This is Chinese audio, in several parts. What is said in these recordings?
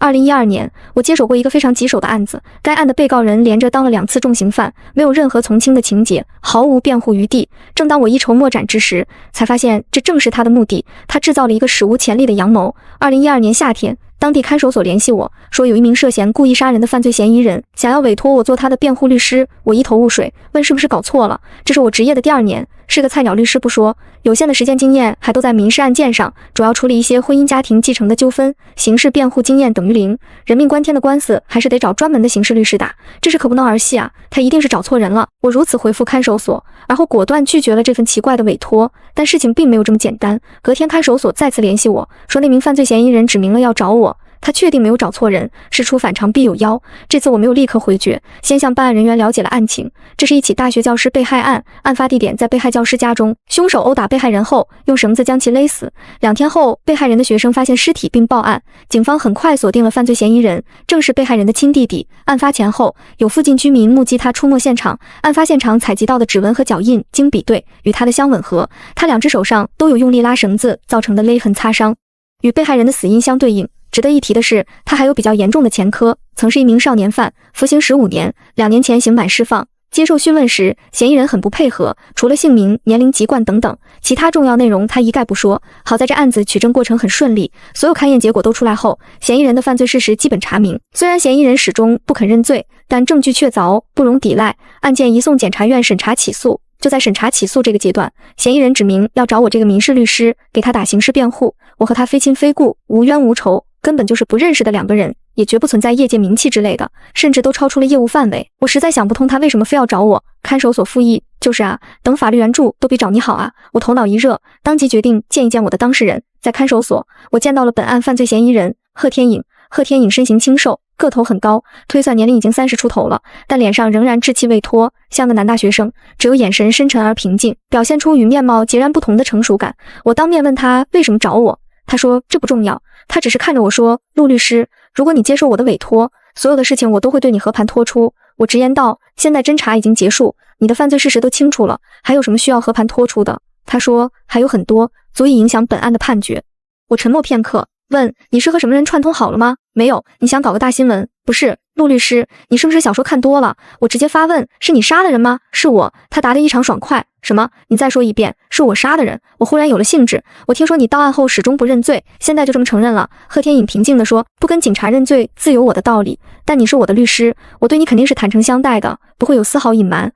2012年，我接手过一个非常棘手的案子，该案的被告人连着当了2次重刑犯，没有任何从轻的情节，毫无辩护余地。正当我一筹莫展之时，才发现这正是他的目的。他制造了一个史无前例的阳谋。2012年夏天，当地看守所联系我说，有一名涉嫌故意杀人的犯罪嫌疑人，想要委托我做他的辩护律师。我一头雾水，问是不是搞错了？这是我职业的第2年，是个菜鸟律师不说，有限的实践经验还都在民事案件上，主要处理一些婚姻家庭继承的纠纷，刑事辩护经验等于0，人命关天的官司还是得找专门的刑事律师打，这事可不能儿戏啊！他一定是找错人了。我如此回复看守所，而后果断拒绝了这份奇怪的委托。但事情并没有这么简单，隔天看守所再次联系我说，那名犯罪嫌疑人指明了要找我。他确定没有找错人，事出反常必有妖。这次我没有立刻回绝，先向办案人员了解了案情。这是一起大学教师被害案，案发地点在被害教师家中，凶手殴打被害人后，用绳子将其勒死。2天后，被害人的学生发现尸体并报案，警方很快锁定了犯罪嫌疑人，正是被害人的亲弟弟。案发前后，有附近居民目击他出没现场，案发现场采集到的指纹和脚印经比对，与他的相吻合。他2只手上都有用力拉绳子造成的勒痕擦伤，与被害人的死因相对应。值得一提的是，他还有比较严重的前科，曾是一名少年犯，服刑15年，2年前刑满释放。接受讯问时，嫌疑人很不配合，除了姓名、年龄、籍贯等等，其他重要内容他一概不说。好在这案子取证过程很顺利，所有勘验结果都出来后，嫌疑人的犯罪事实基本查明。虽然嫌疑人始终不肯认罪，但证据确凿，不容抵赖。案件移送检察院审查起诉。就在审查起诉这个阶段，嫌疑人指明要找我这个民事律师给他打刑事辩护。我和他非亲非故，无冤无仇，根本就是不认识的2个人，也绝不存在业界名气之类的，甚至都超出了业务范围。我实在想不通他为什么非要找我。看守所复议，就是啊，等法律援助都比找你好啊。我头脑一热，当即决定见一见我的当事人。在看守所，我见到了本案犯罪嫌疑人贺天颖。贺天颖身形清瘦，个头很高，推算年龄已经30出头了，但脸上仍然稚气未脱，像个男大学生，只有眼神深沉而平静，表现出与面貌截然不同的成熟感。我当面问他为什么找我，他说这不重要，他只是看着我说，陆律师，如果你接受我的委托，所有的事情我都会对你和盘托出。我直言道，现在侦查已经结束，你的犯罪事实都清楚了，还有什么需要和盘托出的？他说还有很多，足以影响本案的判决。我沉默片刻，问你是和什么人串通好了吗？没有。你想搞个大新闻？不是。陆律师，你是不是小说看多了？我直接发问，是你杀的人吗？是我。他答得异常爽快。什么？你再说一遍，是我杀的人。我忽然有了兴致。我听说你到案后始终不认罪，现在就这么承认了。贺天颖平静地说，不跟警察认罪自有我的道理，但你是我的律师，我对你肯定是坦诚相待的，不会有丝毫隐瞒。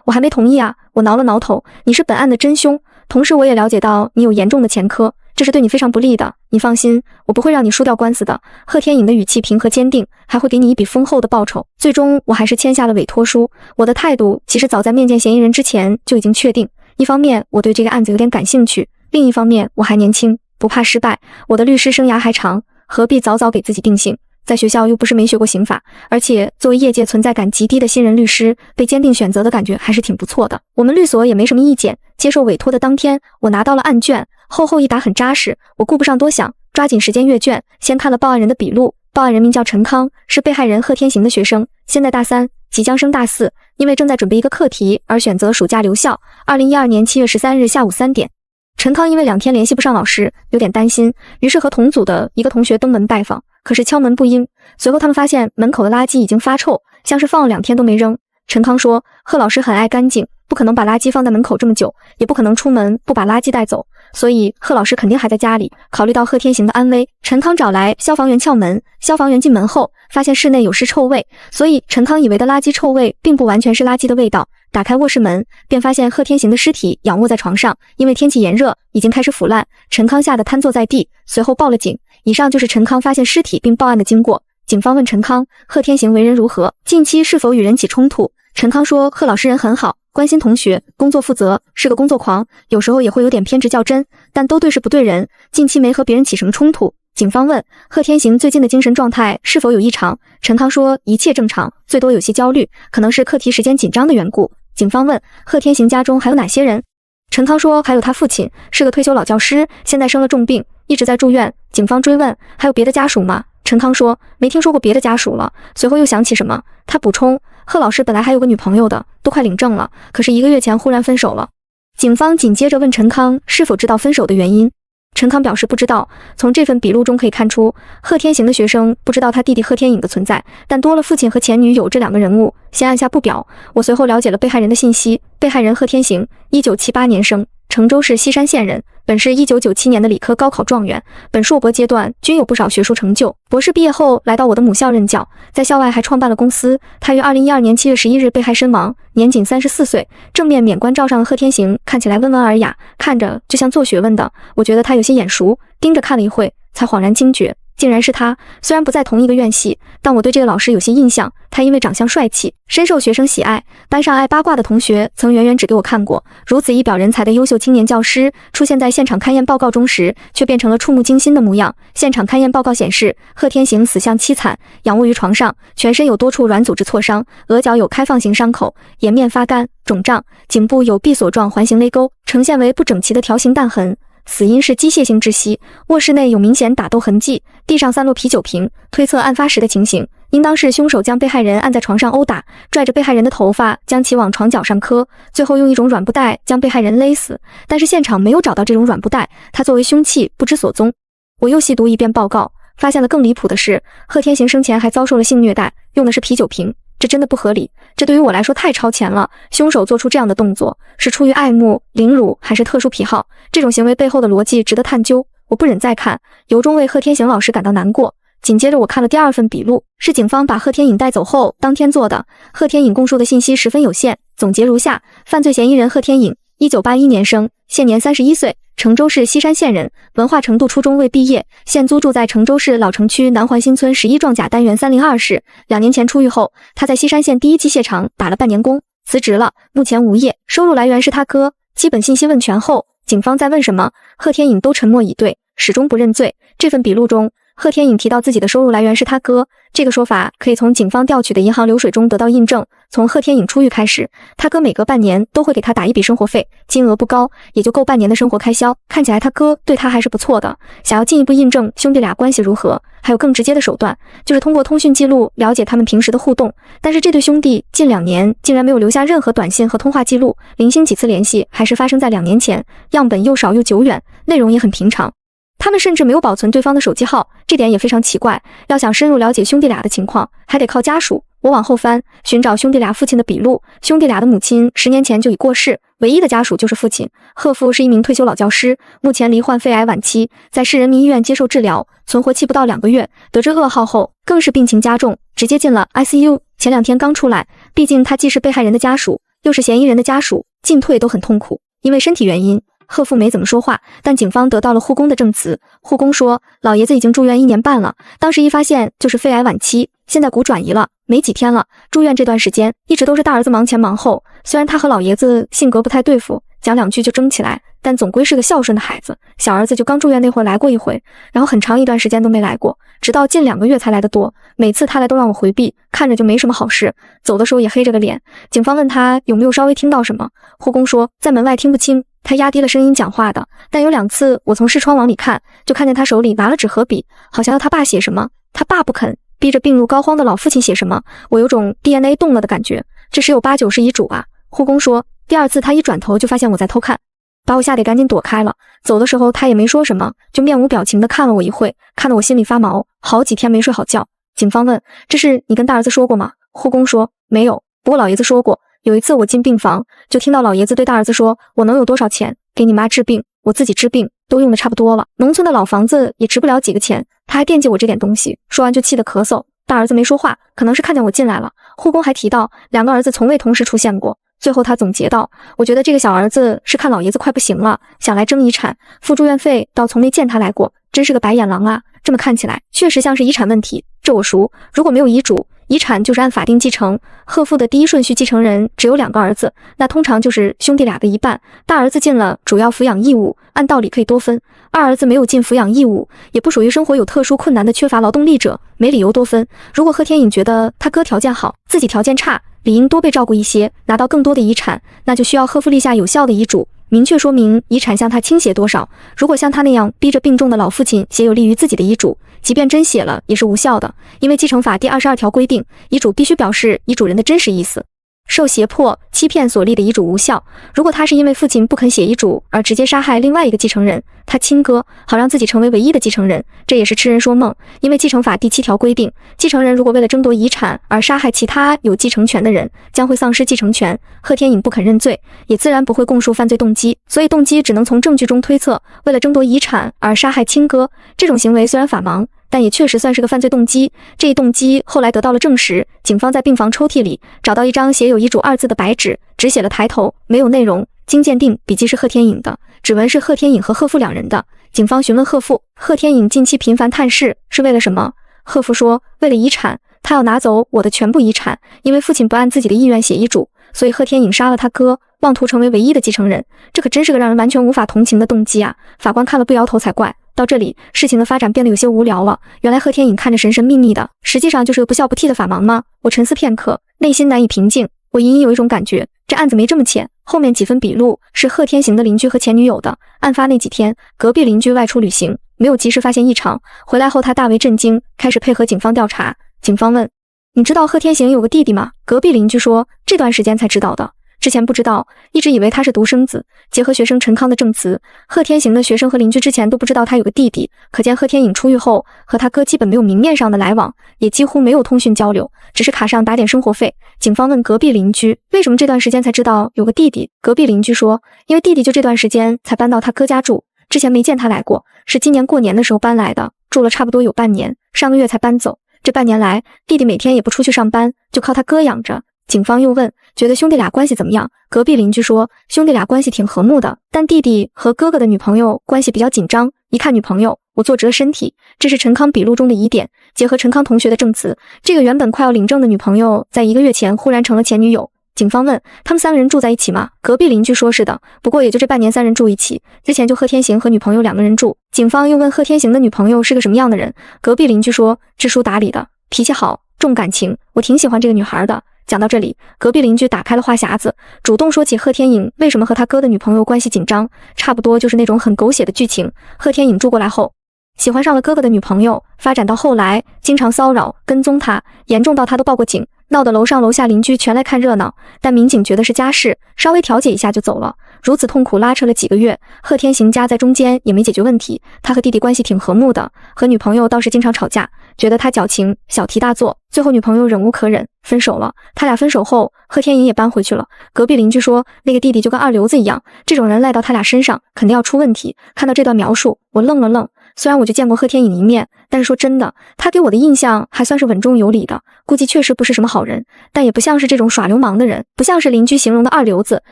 我还没同意啊。我挠了挠头。你是本案的真凶，同时我也了解到你有严重的前科，这是对你非常不利的。你放心，我不会让你输掉官司的。贺天颖的语气平和坚定，还会给你一笔丰厚的报酬。最终我还是签下了委托书。我的态度其实早在面见嫌疑人之前就已经确定，一方面我对这个案子有点感兴趣，另一方面我还年轻，不怕失败，我的律师生涯还长，何必早早给自己定性。在学校又不是没学过刑法，而且作为业界存在感极低的新人律师，被坚定选择的感觉还是挺不错的。我们律所也没什么意见。接受委托的当天，我拿到了案卷，厚厚一沓，很扎实。我顾不上多想，抓紧时间阅卷，先看了报案人的笔录。报案人名叫陈康，是被害人贺天行的学生，现在大3，即将升大4，因为正在准备一个课题而选择暑假留校。2012年7月13日下午3点。陈康因为2天联系不上老师，有点担心，于是和同组的一个同学登门拜访，可是敲门不应。随后他们发现门口的垃圾已经发臭，像是放了2天都没扔。陈康说，贺老师很爱干净，不可能把垃圾放在门口这么久，也不可能出门不把垃圾带走，所以贺老师肯定还在家里。考虑到贺天行的安危，陈康找来消防员撬门。消防员进门后发现室内有尸臭味，所以陈康以为的垃圾臭味并不完全是垃圾的味道。打开卧室门，便发现贺天行的尸体仰卧在床上，因为天气炎热，已经开始腐烂。陈康吓得瘫坐在地，随后报了警。以上就是陈康发现尸体并报案的经过。警方问陈康，贺天行为人如何？近期是否与人起冲突？陈康说，贺老师人很好，关心同学，工作负责，是个工作狂，有时候也会有点偏执较真，但都对事不对人，近期没和别人起什么冲突。警方问贺天行最近的精神状态是否有异常？陈康说，一切正常，最多有些焦虑，可能是课题时间紧张的缘故。警方问贺天行家中还有哪些人？陈康说，还有他父亲，是个退休老教师，现在生了重病，一直在住院。警方追问还有别的家属吗？陈康说，没听说过别的家属了。随后又想起什么，他补充，贺老师本来还有个女朋友的，都快领证了，可是1个月前忽然分手了。警方紧接着问陈康是否知道分手的原因。陈康表示不知道。从这份笔录中可以看出，贺天行的学生不知道他弟弟贺天颖的存在，但多了父亲和前女友这两个人物，先按下不表。我随后了解了被害人的信息，被害人贺天行，1978年生，成州市西山县人，本是1997年的理科高考状元，本硕博阶段均有不少学术成就。博士毕业后来到我的母校任教，在校外还创办了公司。他于2012年7月11日被害身亡，年仅34岁。正面免冠照上的贺天行看起来温文尔雅，看着就像做学问的，我觉得他有些眼熟，盯着看了一会，才恍然惊觉，竟然是他。虽然不在同一个院系，但我对这个老师有些印象。他因为长相帅气，深受学生喜爱，班上爱八卦的同学曾远远指给我看过。如此一表人才的优秀青年教师，出现在现场勘验报告中时，却变成了触目惊心的模样。现场勘验报告显示，贺天行死相凄惨，仰卧于床上，全身有多处软组织挫伤，额角有开放型伤口，颜面发干肿胀，颈部有闭锁状环形勒沟，呈现为不整齐的条形弹痕。死因是机械性窒息，卧室内有明显打斗痕迹，地上散落啤酒瓶，推测案发时的情形应当是凶手将被害人按在床上殴打，拽着被害人的头发将其往床角上磕，最后用一种软布袋将被害人勒死。但是现场没有找到这种软布袋，它作为凶器不知所踪。我又细读一遍报告，发现了更离谱的是，贺天行生前还遭受了性虐待，用的是啤酒瓶。这真的不合理，这对于我来说太超前了。凶手做出这样的动作，是出于爱慕、凌辱，还是特殊癖好？这种行为背后的逻辑值得探究。我不忍再看，由衷为贺天行老师感到难过。紧接着我看了第二份笔录，是警方把贺天颖带走后当天做的。贺天颖供述的信息十分有限，总结如下：犯罪嫌疑人贺天颖，1981年生，现年31岁，成州市西山县人，文化程度初中未毕业，现租住在成州市老城区南环新村11幢甲单元302室。2年前出狱后，他在西山县第一机械厂打了半年工，辞职了，目前无业，收入来源是他哥。基本信息问全后，警方在问什么，贺天颖都沉默以对，始终不认罪。这份笔录中，贺天颖提到自己的收入来源是他哥，这个说法可以从警方调取的银行流水中得到印证。从贺天颖出狱开始，他哥每隔半年都会给他打一笔生活费，金额不高，也就够半年的生活开销。看起来他哥对他还是不错的。想要进一步印证兄弟俩关系如何，还有更直接的手段，就是通过通讯记录了解他们平时的互动。但是这对兄弟近2年竟然没有留下任何短信和通话记录，零星几次联系还是发生在2年前，样本又少又久远，内容也很平常。他们甚至没有保存对方的手机号，这点也非常奇怪。要想深入了解兄弟俩的情况，还得靠家属。我往后翻，寻找兄弟俩父亲的笔录。兄弟俩的母亲10年前就已过世，唯一的家属就是父亲。贺父是一名退休老教师，目前罹患肺癌晚期，在市人民医院接受治疗，存活期不到2个月。得知噩耗后，更是病情加重，直接进了 ICU。前2天刚出来，毕竟他既是被害人的家属，又是嫌疑人的家属，进退都很痛苦。因为身体原因，贺父没怎么说话，但警方得到了护工的证词。护工说，老爷子已经住院1年半了，当时一发现就是肺癌晚期，现在骨转移了，没几天了。住院这段时间，一直都是大儿子忙前忙后。虽然他和老爷子性格不太对付，讲2句就争起来，但总归是个孝顺的孩子。小儿子就刚住院那会儿来过一回，然后很长一段时间都没来过，直到近2个月才来得多。每次他来都让我回避，看着就没什么好事。走的时候也黑着个脸。警方问他有没有稍微听到什么，护工说在门外听不清，他压低了声音讲话的，但有2次我从视窗往里看，就看见他手里拿了纸和笔，好像要他爸写什么，他爸不肯，逼着病入膏肓的老父亲写什么。我有种 DNA 动了的感觉，这10有8九是遗嘱啊。护工说，第2次他一转头就发现我在偷看，把我吓得赶紧躲开了。走的时候他也没说什么，就面无表情地看了我一会，看得我心里发毛，好几天没睡好觉。警方问，这事你跟大儿子说过吗？护工说，没有，不过老爷子说过。有一次我进病房，就听到老爷子对大儿子说，我能有多少钱给你妈治病，我自己治病都用的差不多了，农村的老房子也值不了几个钱，他还惦记我这点东西。说完就气得咳嗽。大儿子没说话，可能是看见我进来了。护工还提到2个儿子从未同时出现过。最后他总结道，我觉得这个小儿子是看老爷子快不行了，想来争遗产，付住院费，倒从没见他来过，真是个白眼狼啊。这么看起来确实像是遗产问题，这我熟。如果没有遗嘱，遗产就是按法定继承，贺父的第一顺序继承人只有2个儿子，那通常就是兄弟俩的一半。大儿子尽了主要抚养义务，按道理可以多分；二儿子没有尽抚养义务，也不属于生活有特殊困难的缺乏劳动力者，没理由多分。如果贺天颖觉得他哥条件好，自己条件差，理应多被照顾一些，拿到更多的遗产，那就需要贺父立下有效的遗嘱，明确说明遗产向他倾斜多少。如果像他那样逼着病重的老父亲写有利于自己的遗嘱，即便真写了也是无效的，因为继承法第22条规定，遗嘱必须表示遗嘱人的真实意思。受胁迫、欺骗所立的遗嘱无效。如果他是因为父亲不肯写遗嘱而直接杀害另外一个继承人，他亲哥，好让自己成为唯一的继承人，这也是痴人说梦。因为继承法第7条规定，继承人如果为了争夺遗产而杀害其他有继承权的人，将会丧失继承权。贺天颖不肯认罪，也自然不会供述犯罪动机，所以动机只能从证据中推测，为了争夺遗产而杀害亲哥，这种行为虽然法盲，但也确实算是个犯罪动机。这一动机后来得到了证实，警方在病房抽屉里找到一张写有遗嘱2字的白纸，只写了抬头，没有内容。经鉴定，笔迹是贺天颖的，指纹是贺天颖和贺父2人的。警方询问贺父，贺天颖近期频繁探视是为了什么？贺父说，为了遗产，他要拿走我的全部遗产，因为父亲不按自己的意愿写遗嘱，所以贺天颖杀了他哥，妄图成为唯一的继承人。这可真是个让人完全无法同情的动机啊！法官看了不摇头才怪。到这里，事情的发展变得有些无聊了。原来贺天颖看着神神秘秘的，实际上就是个不笑不替的法盲吗？我沉思片刻，内心难以平静。我隐隐有一种感觉，这案子没这么浅。后面几份笔录是贺天行的邻居和前女友的。案发那几天，隔壁邻居外出旅行，没有及时发现异常，回来后他大为震惊，开始配合警方调查。警方问：“你知道贺天行有个弟弟吗？”隔壁邻居说：“这段时间才知道的。”之前不知道，一直以为他是独生子。结合学生陈康的证词，贺天行的学生和邻居之前都不知道他有个弟弟，可见贺天颖出狱后和他哥基本没有明面上的来往，也几乎没有通讯交流，只是卡上打点生活费。警方问隔壁邻居为什么这段时间才知道有个弟弟，隔壁邻居说，因为弟弟就这段时间才搬到他哥家住，之前没见他来过，是今年过年的时候搬来的，住了差不多有半年，上个月才搬走。这半年来，弟弟每天也不出去上班，就靠他哥养着。警方又问，觉得兄弟俩关系怎么样？隔壁邻居说，兄弟俩关系挺和睦的，但弟弟和哥哥的女朋友关系比较紧张，一看女朋友，我坐直了身体。这是陈康笔录中的疑点，结合陈康同学的证词，这个原本快要领证的女朋友，在1个月前忽然成了前女友。警方问，他们3个人住在一起吗？隔壁邻居说是的，不过也就这半年3人住一起，之前就贺天行和女朋友2个人住。警方又问贺天行的女朋友是个什么样的人，隔壁邻居说，知书达理的，脾气好，重感情，我挺喜欢这个女孩的。讲到这里，隔壁邻居打开了话匣子，主动说起贺天颖为什么和他哥的女朋友关系紧张，差不多就是那种很狗血的剧情。贺天颖住过来后，喜欢上了哥哥的女朋友，发展到后来经常骚扰跟踪他，严重到他都报过警，闹得楼上楼下邻居全来看热闹，但民警觉得是家事，稍微调解一下就走了。如此痛苦拉扯了几个月，贺天行夹在中间也没解决问题。他和弟弟关系挺和睦的，和女朋友倒是经常吵架，觉得他矫情，小题大做，最后女朋友忍无可忍，分手了。他俩分手后，贺天颖也搬回去了。隔壁邻居说，那个弟弟就跟二流子一样，这种人赖到他俩身上肯定要出问题。看到这段描述，我愣了愣。虽然我就见过贺天颖一面，但是说真的，他给我的印象还算是稳重有礼的，估计确实不是什么好人，但也不像是这种耍流氓的人，不像是邻居形容的二流子。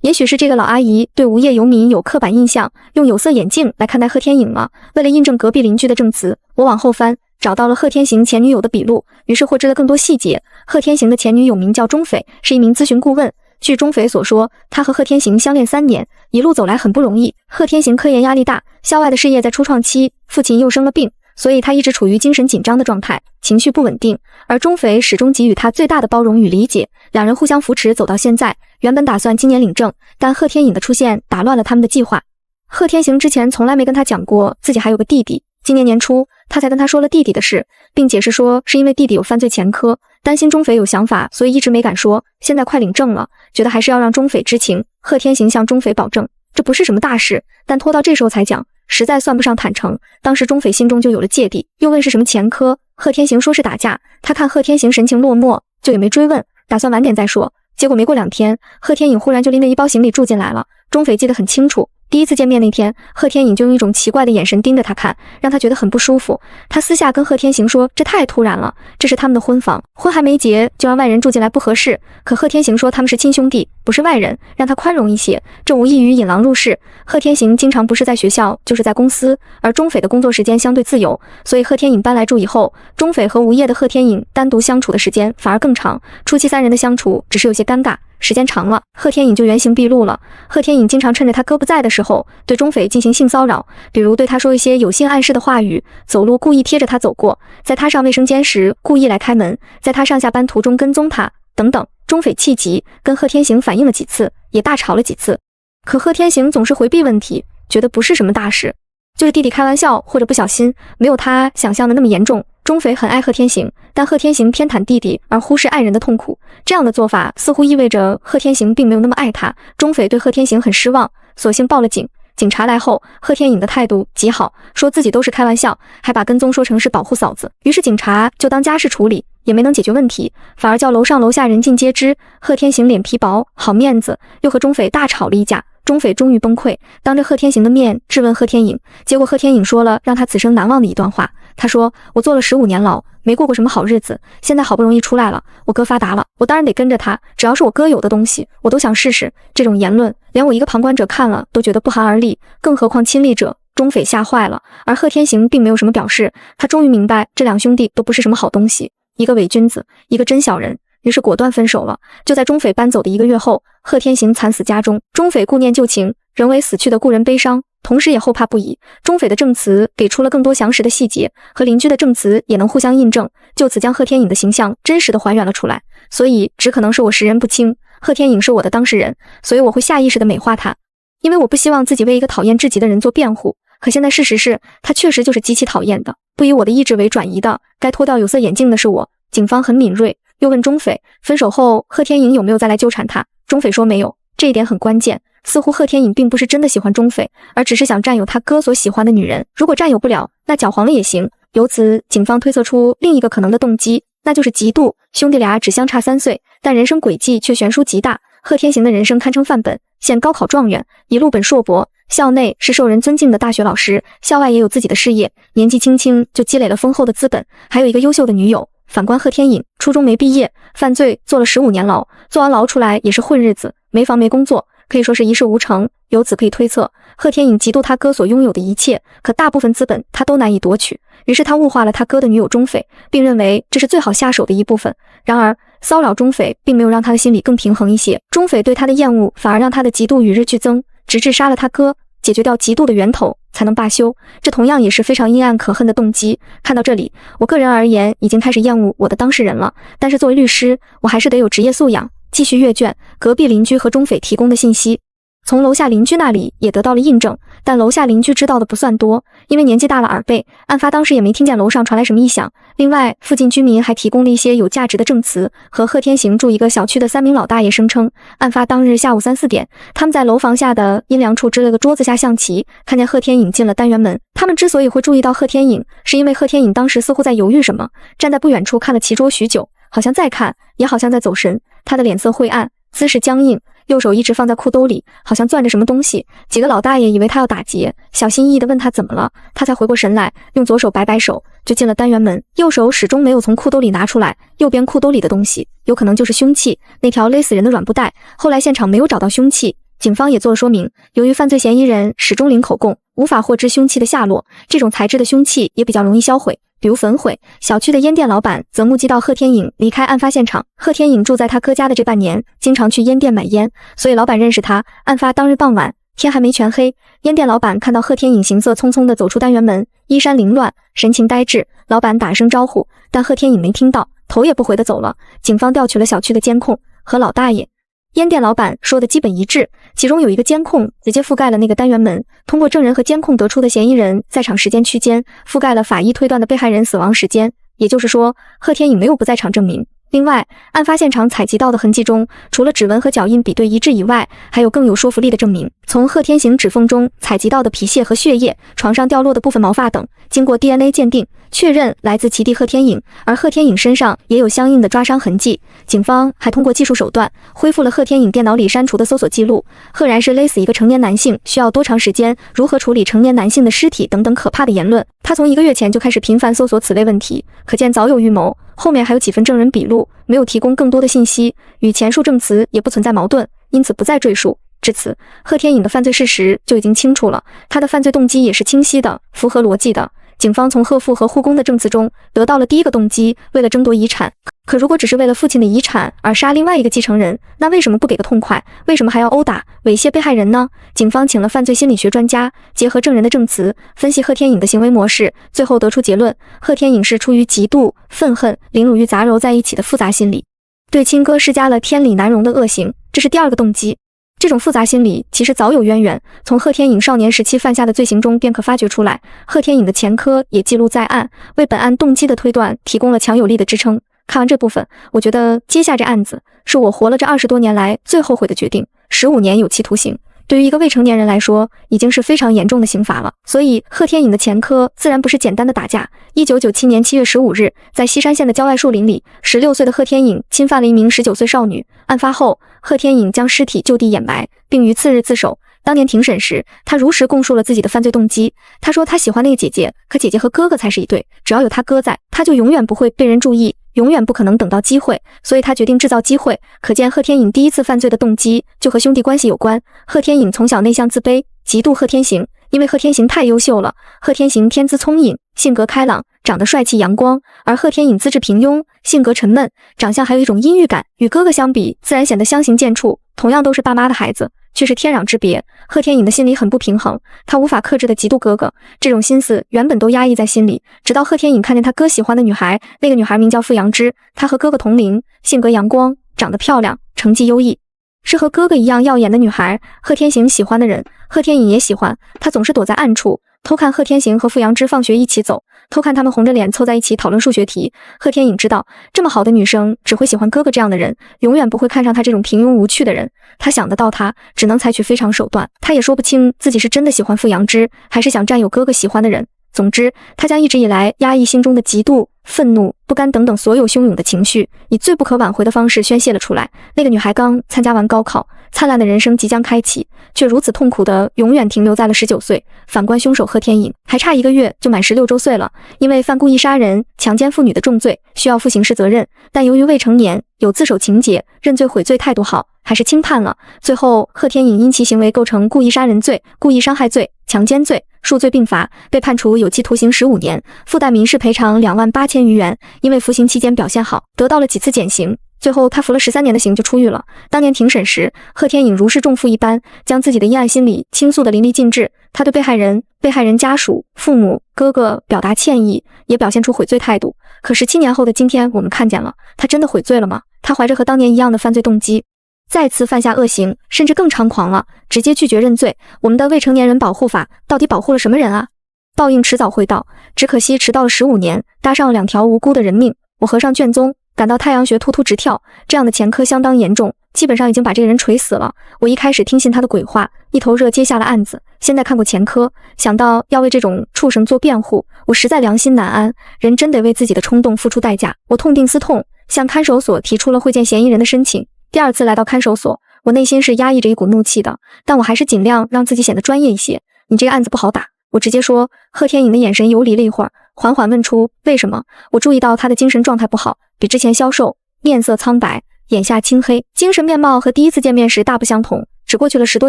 也许是这个老阿姨对无业游民有刻板印象，用有色眼镜来看待贺天颖了。为了印证隔壁邻居的证词，我往后翻，找到了贺天行前女友的笔录，于是获知了更多细节。贺天行的前女友名叫钟斐，是一名咨询顾问。据钟斐所说，他和贺天行相恋3年，一路走来很不容易。贺天行科研压力大，校外的事业在初创期，父亲又生了病，所以他一直处于精神紧张的状态，情绪不稳定。而钟斐始终给予他最大的包容与理解，两人互相扶持走到现在。原本打算今年领证，但贺天颖的出现打乱了他们的计划。贺天行之前从来没跟他讲过自己还有个弟弟，今年年初他才跟他说了弟弟的事，并解释说是因为弟弟有犯罪前科，担心钟斐有想法，所以一直没敢说。现在快领证了，觉得还是要让钟斐知情。贺天行向钟斐保证，这不是什么大事，但拖到这时候才讲，实在算不上坦诚。当时钟斐心中就有了芥蒂，又问是什么前科，贺天行说是打架。他看贺天行神情落寞，就也没追问，打算晚点再说。结果没过2天，贺天颖忽然就拎着一包行李住进来了。钟斐记得很清楚，第一次见面那天，贺天颖就用一种奇怪的眼神盯着他看，让他觉得很不舒服。他私下跟贺天行说，这太突然了，这是他们的婚房，婚还没结就让外人住进来不合适。可贺天行说他们是亲兄弟，不是外人，让他宽容一些，这无异于引狼入室。贺天行经常不是在学校就是在公司，而钟斐的工作时间相对自由，所以贺天颖搬来住以后，钟斐和无业的贺天颖单独相处的时间反而更长。初期3人的相处只是有些尴尬，时间长了，贺天颖就原形毕露了。贺天颖经常趁着他哥不在的时候，对钟斐进行性骚扰，比如对他说一些有性暗示的话语，走路故意贴着他走过，在他上卫生间时故意来开门，在他上下班途中跟踪他，等等。钟斐气急，跟贺天行反映了几次，也大吵了几次。可贺天行总是回避问题，觉得不是什么大事，就是弟弟开玩笑或者不小心，没有他想象的那么严重。钟斐很爱贺天行，但贺天行偏袒弟弟而忽视爱人的痛苦，这样的做法似乎意味着贺天行并没有那么爱他。钟斐对贺天行很失望，索性报了警。警察来后，贺天颖的态度极好，说自己都是开玩笑，还把跟踪说成是保护嫂子。于是警察就当家事处理，也没能解决问题，反而叫楼上楼下人尽皆知。贺天行脸皮薄，好面子，又和钟斐大吵了一架。钟斐终于崩溃，当着贺天行的面质问贺天颖，结果贺天颖说了让他此生难忘的一段话。他说：“我坐了15年牢，没过过什么好日子，现在好不容易出来了，我哥发达了，我当然得跟着他，只要是我哥有的东西，我都想试试。”这种言论，连我一个旁观者看了都觉得不寒而栗，更何况亲历者。钟斐吓坏了，而贺天行并没有什么表示，他终于明白这两兄弟都不是什么好东西，一个伪君子，一个真小人。于是果断分手了。就在钟斐搬走的1个月后，贺天行惨死家中。钟斐顾念旧情，仍为死去的故人悲伤，同时也后怕不已。钟斐的证词给出了更多详实的细节，和邻居的证词也能互相印证，就此将贺天颖的形象真实的还原了出来。所以只可能是我识人不清，贺天颖是我的当事人，所以我会下意识的美化他，因为我不希望自己为一个讨厌至极的人做辩护。可现在事实是，他确实就是极其讨厌的，不以我的意志为转移的，该脱掉有色眼镜的是我。警方很敏锐，又问钟斐，分手后贺天颖有没有再来纠缠他？钟斐说没有，这一点很关键，似乎贺天颖并不是真的喜欢钟斐，而只是想占有他哥所喜欢的女人。如果占有不了，那搅黄了也行。由此，警方推测出另一个可能的动机，那就是嫉妒。兄弟俩只相差3岁，但人生轨迹却悬殊极大。贺天行的人生堪称范本，现高考状元，一路本硕博，校内是受人尊敬的大学老师，校外也有自己的事业，年纪轻轻就积累了丰厚的资本，还有一个优秀的女友。反观贺天颖，初中没毕业，犯罪坐了15年牢，坐完牢出来也是混日子，没房没工作，可以说是一事无成。由此可以推测，贺天颖嫉妒他哥所拥有的一切，可大部分资本他都难以夺取，于是他物化了他哥的女友钟斐，并认为这是最好下手的一部分。然而骚扰钟斐并没有让他的心理更平衡一些，钟斐对他的厌恶反而让他的嫉妒与日俱增，直至杀了他哥，解决掉嫉妒的源头才能罢休。这同样也是非常阴暗可恨的动机。看到这里，我个人而言已经开始厌恶我的当事人了，但是作为律师，我还是得有职业素养。继续阅卷，隔壁邻居和钟斐提供的信息，从楼下邻居那里也得到了印证，但楼下邻居知道的不算多，因为年纪大了耳背，案发当时也没听见楼上传来什么异响。另外，附近居民还提供了一些有价值的证词，和贺天行住一个小区的3名老大爷声称，案发当日下午3、4点，他们在楼房下的阴凉处支了个桌子下象棋，看见贺天颖进了单元门。他们之所以会注意到贺天颖，是因为贺天颖当时似乎在犹豫什么，站在不远处看了棋桌许久，好像在看，也好像在走神。他的脸色晦暗，姿势僵硬，右手一直放在裤兜里，好像攥着什么东西。几个老大爷以为他要打劫，小心翼翼地问他怎么了，他才回过神来，用左手摆摆手就进了单元门，右手始终没有从裤兜里拿出来。右边裤兜里的东西有可能就是凶器，那条勒死人的软布带。后来现场没有找到凶器，警方也做了说明，由于犯罪嫌疑人始终零口供，无法获知凶器的下落，这种材质的凶器也比较容易销毁，比如焚毁。小区的烟店老板则目击到贺天颖离开案发现场。贺天颖住在他哥家的这半年，经常去烟店买烟，所以老板认识他。案发当日傍晚，天还没全黑，烟店老板看到贺天颖行色匆匆地走出单元门，衣衫凌乱，神情呆滞。老板打声招呼，但贺天颖没听到，头也不回地走了。警方调取了小区的监控，和老大爷、烟店老板说的基本一致，其中有一个监控直接覆盖了那个单元门，通过证人和监控得出的嫌疑人在场时间区间，覆盖了法医推断的被害人死亡时间，也就是说，贺天颖没有不在场证明。另外，案发现场采集到的痕迹中，除了指纹和脚印比对一致以外，还有更有说服力的证明。从贺天行指缝中采集到的皮屑和血液，床上掉落的部分毛发等，经过 DNA 鉴定，确认来自其弟贺天颖，而贺天颖身上也有相应的抓伤痕迹。警方还通过技术手段恢复了贺天颖电脑里删除的搜索记录，赫然是勒死一个成年男性需要多长时间，如何处理成年男性的尸体等等可怕的言论。他从1个月前就开始频繁搜索此类问题，可见早有预谋。后面还有几份证人笔录，没有提供更多的信息，与前述证词也不存在矛盾，因此不再赘述。至此，贺天颖的犯罪事实就已经清楚了，他的犯罪动机也是清晰的，符合逻辑的。警方从贺父和护工的证词中得到了第一个动机，为了争夺遗产。可如果只是为了父亲的遗产而杀另外一个继承人，那为什么不给个痛快？为什么还要殴打、猥亵被害人呢？警方请了犯罪心理学专家，结合证人的证词，分析贺天颖的行为模式，最后得出结论：贺天颖是出于嫉妒、愤恨、凌辱欲杂糅在一起的复杂心理，对亲哥施加了天理难容的恶行，这是第二个动机。这种复杂心理其实早有渊源，从贺天颖少年时期犯下的罪行中便可发掘出来。贺天颖的前科也记录在案，为本案动机的推断提供了强有力的支撑。看完这部分，我觉得接下这案子是我活了这20多年来最后悔的决定。15年有期徒刑，对于一个未成年人来说，已经是非常严重的刑罚了。所以贺天颖的前科自然不是简单的打架。1997年7月15日，在西山县的郊外树林里，16岁的贺天颖侵犯了一名19岁少女。案发后，贺天颖将尸体就地掩埋，并于次日自首。当年庭审时，他如实供述了自己的犯罪动机。他说他喜欢那个姐姐，可姐姐和哥哥才是一对，只要有他哥在，他就永远不会被人注意，永远不可能等到机会，所以他决定制造机会。可见贺天颖第一次犯罪的动机就和兄弟关系有关。贺天颖从小内向自卑，嫉妒贺天行，因为贺天行太优秀了。贺天行天资聪颖，性格开朗，长得帅气阳光，而贺天颖资质平庸，性格沉闷，长相还有一种阴郁感，与哥哥相比，自然显得相形见绌。同样都是爸妈的孩子，却是天壤之别。贺天颖的心里很不平衡，他无法克制的嫉妒哥哥，这种心思原本都压抑在心里。直到贺天颖看见他哥喜欢的女孩，那个女孩名叫傅阳之，她和哥哥同龄，性格阳光，长得漂亮，成绩优异，是和哥哥一样耀眼的女孩。贺天行喜欢的人，贺天颖也喜欢，他总是躲在暗处偷看贺天行和傅阳之放学一起走，偷看他们红着脸凑在一起讨论数学题。贺天颖知道，这么好的女生只会喜欢哥哥这样的人，永远不会看上他这种平庸无趣的人。他想得到他，只能采取非常手段。他也说不清自己是真的喜欢傅阳之，还是想占有哥哥喜欢的人。总之，他将一直以来压抑心中的嫉妒、愤怒、不甘等等所有汹涌的情绪，以最不可挽回的方式宣泄了出来。那个女孩刚参加完高考，灿烂的人生即将开启，却如此痛苦的永远停留在了19岁。反观凶手贺天颖，还差1个月就满16周岁了，因为犯故意杀人、强奸妇女的重罪，需要负刑事责任，但由于未成年，有自首情节，认罪悔罪态度好，还是轻判了。最后，贺天颖因其行为构成故意杀人罪、故意伤害罪、强奸罪，数罪并罚，被判处有期徒刑15年，附带民事赔偿28000余元。因为服刑期间表现好，得到了几次减刑，最后他服了13年的刑就出狱了。当年庭审时，贺天颖如释重负一般，将自己的阴暗心理倾诉得淋漓尽致。他对被害人家属、父母、哥哥表达歉意，也表现出悔罪态度。可17年后的今天，我们看见了，他真的悔罪了吗？他怀着和当年一样的犯罪动机，再次犯下恶行，甚至更猖狂了，直接拒绝认罪。我们的未成年人保护法到底保护了什么人啊？报应迟早会到，只可惜迟到了15年，搭上了2条无辜的人命。我合上卷宗，感到太阳穴突突直跳，这样的前科相当严重，基本上已经把这个人锤死了。我一开始听信他的鬼话，一头热接下了案子，现在看过前科，想到要为这种畜生做辩护，我实在良心难安。人真得为自己的冲动付出代价。我痛定思痛，向看守所提出了会见嫌疑人的申请。第2次来到看守所，我内心是压抑着一股怒气的，但我还是尽量让自己显得专业一些。你这个案子不好打，我直接说。贺天颖的眼神游离了一会儿，缓缓问出为什么。我注意到他的精神状态不好，比之前消瘦，面色苍白，眼下青黑，精神面貌和第1次见面时大不相同。只过去了10多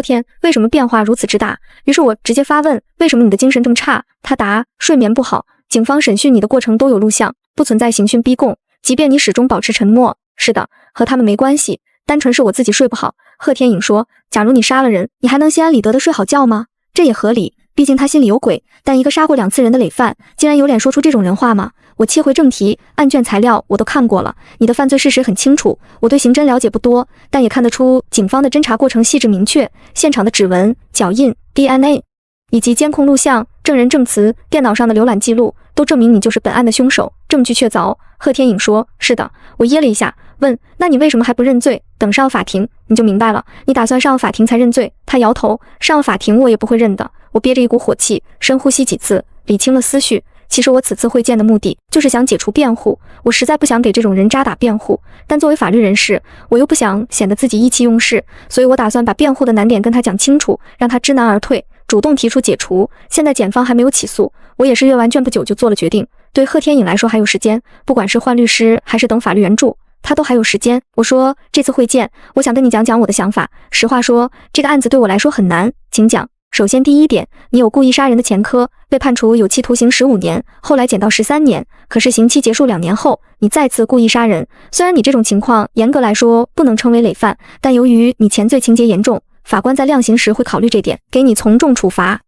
天，为什么变化如此之大？于是我直接发问，为什么你的精神这么差？他答，睡眠不好，警方审讯你的过程都有录像，不存在刑讯逼供，即便你始终保持沉默。是的，和他们没关系，单纯是我自己睡不好。贺天颖说，假如你杀了人，你还能心安理得的睡好觉吗？这也合理，毕竟他心里有鬼，但一个杀过2次人的累犯，竟然有脸说出这种人话吗？我切回正题，案卷材料我都看过了，你的犯罪事实很清楚。我对刑侦了解不多，但也看得出警方的侦查过程细致明确，现场的指纹、脚印、DNA 以及监控录像、证人证词、电脑上的浏览记录，都证明你就是本案的凶手，证据确凿。贺天颖说，是的。我噎了一下，问，那你为什么还不认罪？等上法庭你就明白了，你打算上法庭才认罪？他摇头，上法庭我也不会认的。我憋着一股火气，深呼吸几次，理清了思绪。其实我此次会见的目的，就是想解除辩护。我实在不想给这种人渣打辩护，但作为法律人士，我又不想显得自己意气用事，所以我打算把辩护的难点跟他讲清楚，让他知难而退，主动提出解除。现在检方还没有起诉，我也是阅完卷不久就做了决定。对贺天颖来说还有时间，不管是换律师还是等法律援助，他都还有时间。我说，这次会见，我想跟你讲讲我的想法。实话说，这个案子对我来说很难，请讲。首先第1点，你有故意杀人的前科，被判处有期徒刑15年，后来减到13年，可是刑期结束2年后，你再次故意杀人。虽然你这种情况严格来说不能称为累犯，但由于你前罪情节严重，法官在量刑时会考虑这点，给你从重处罚。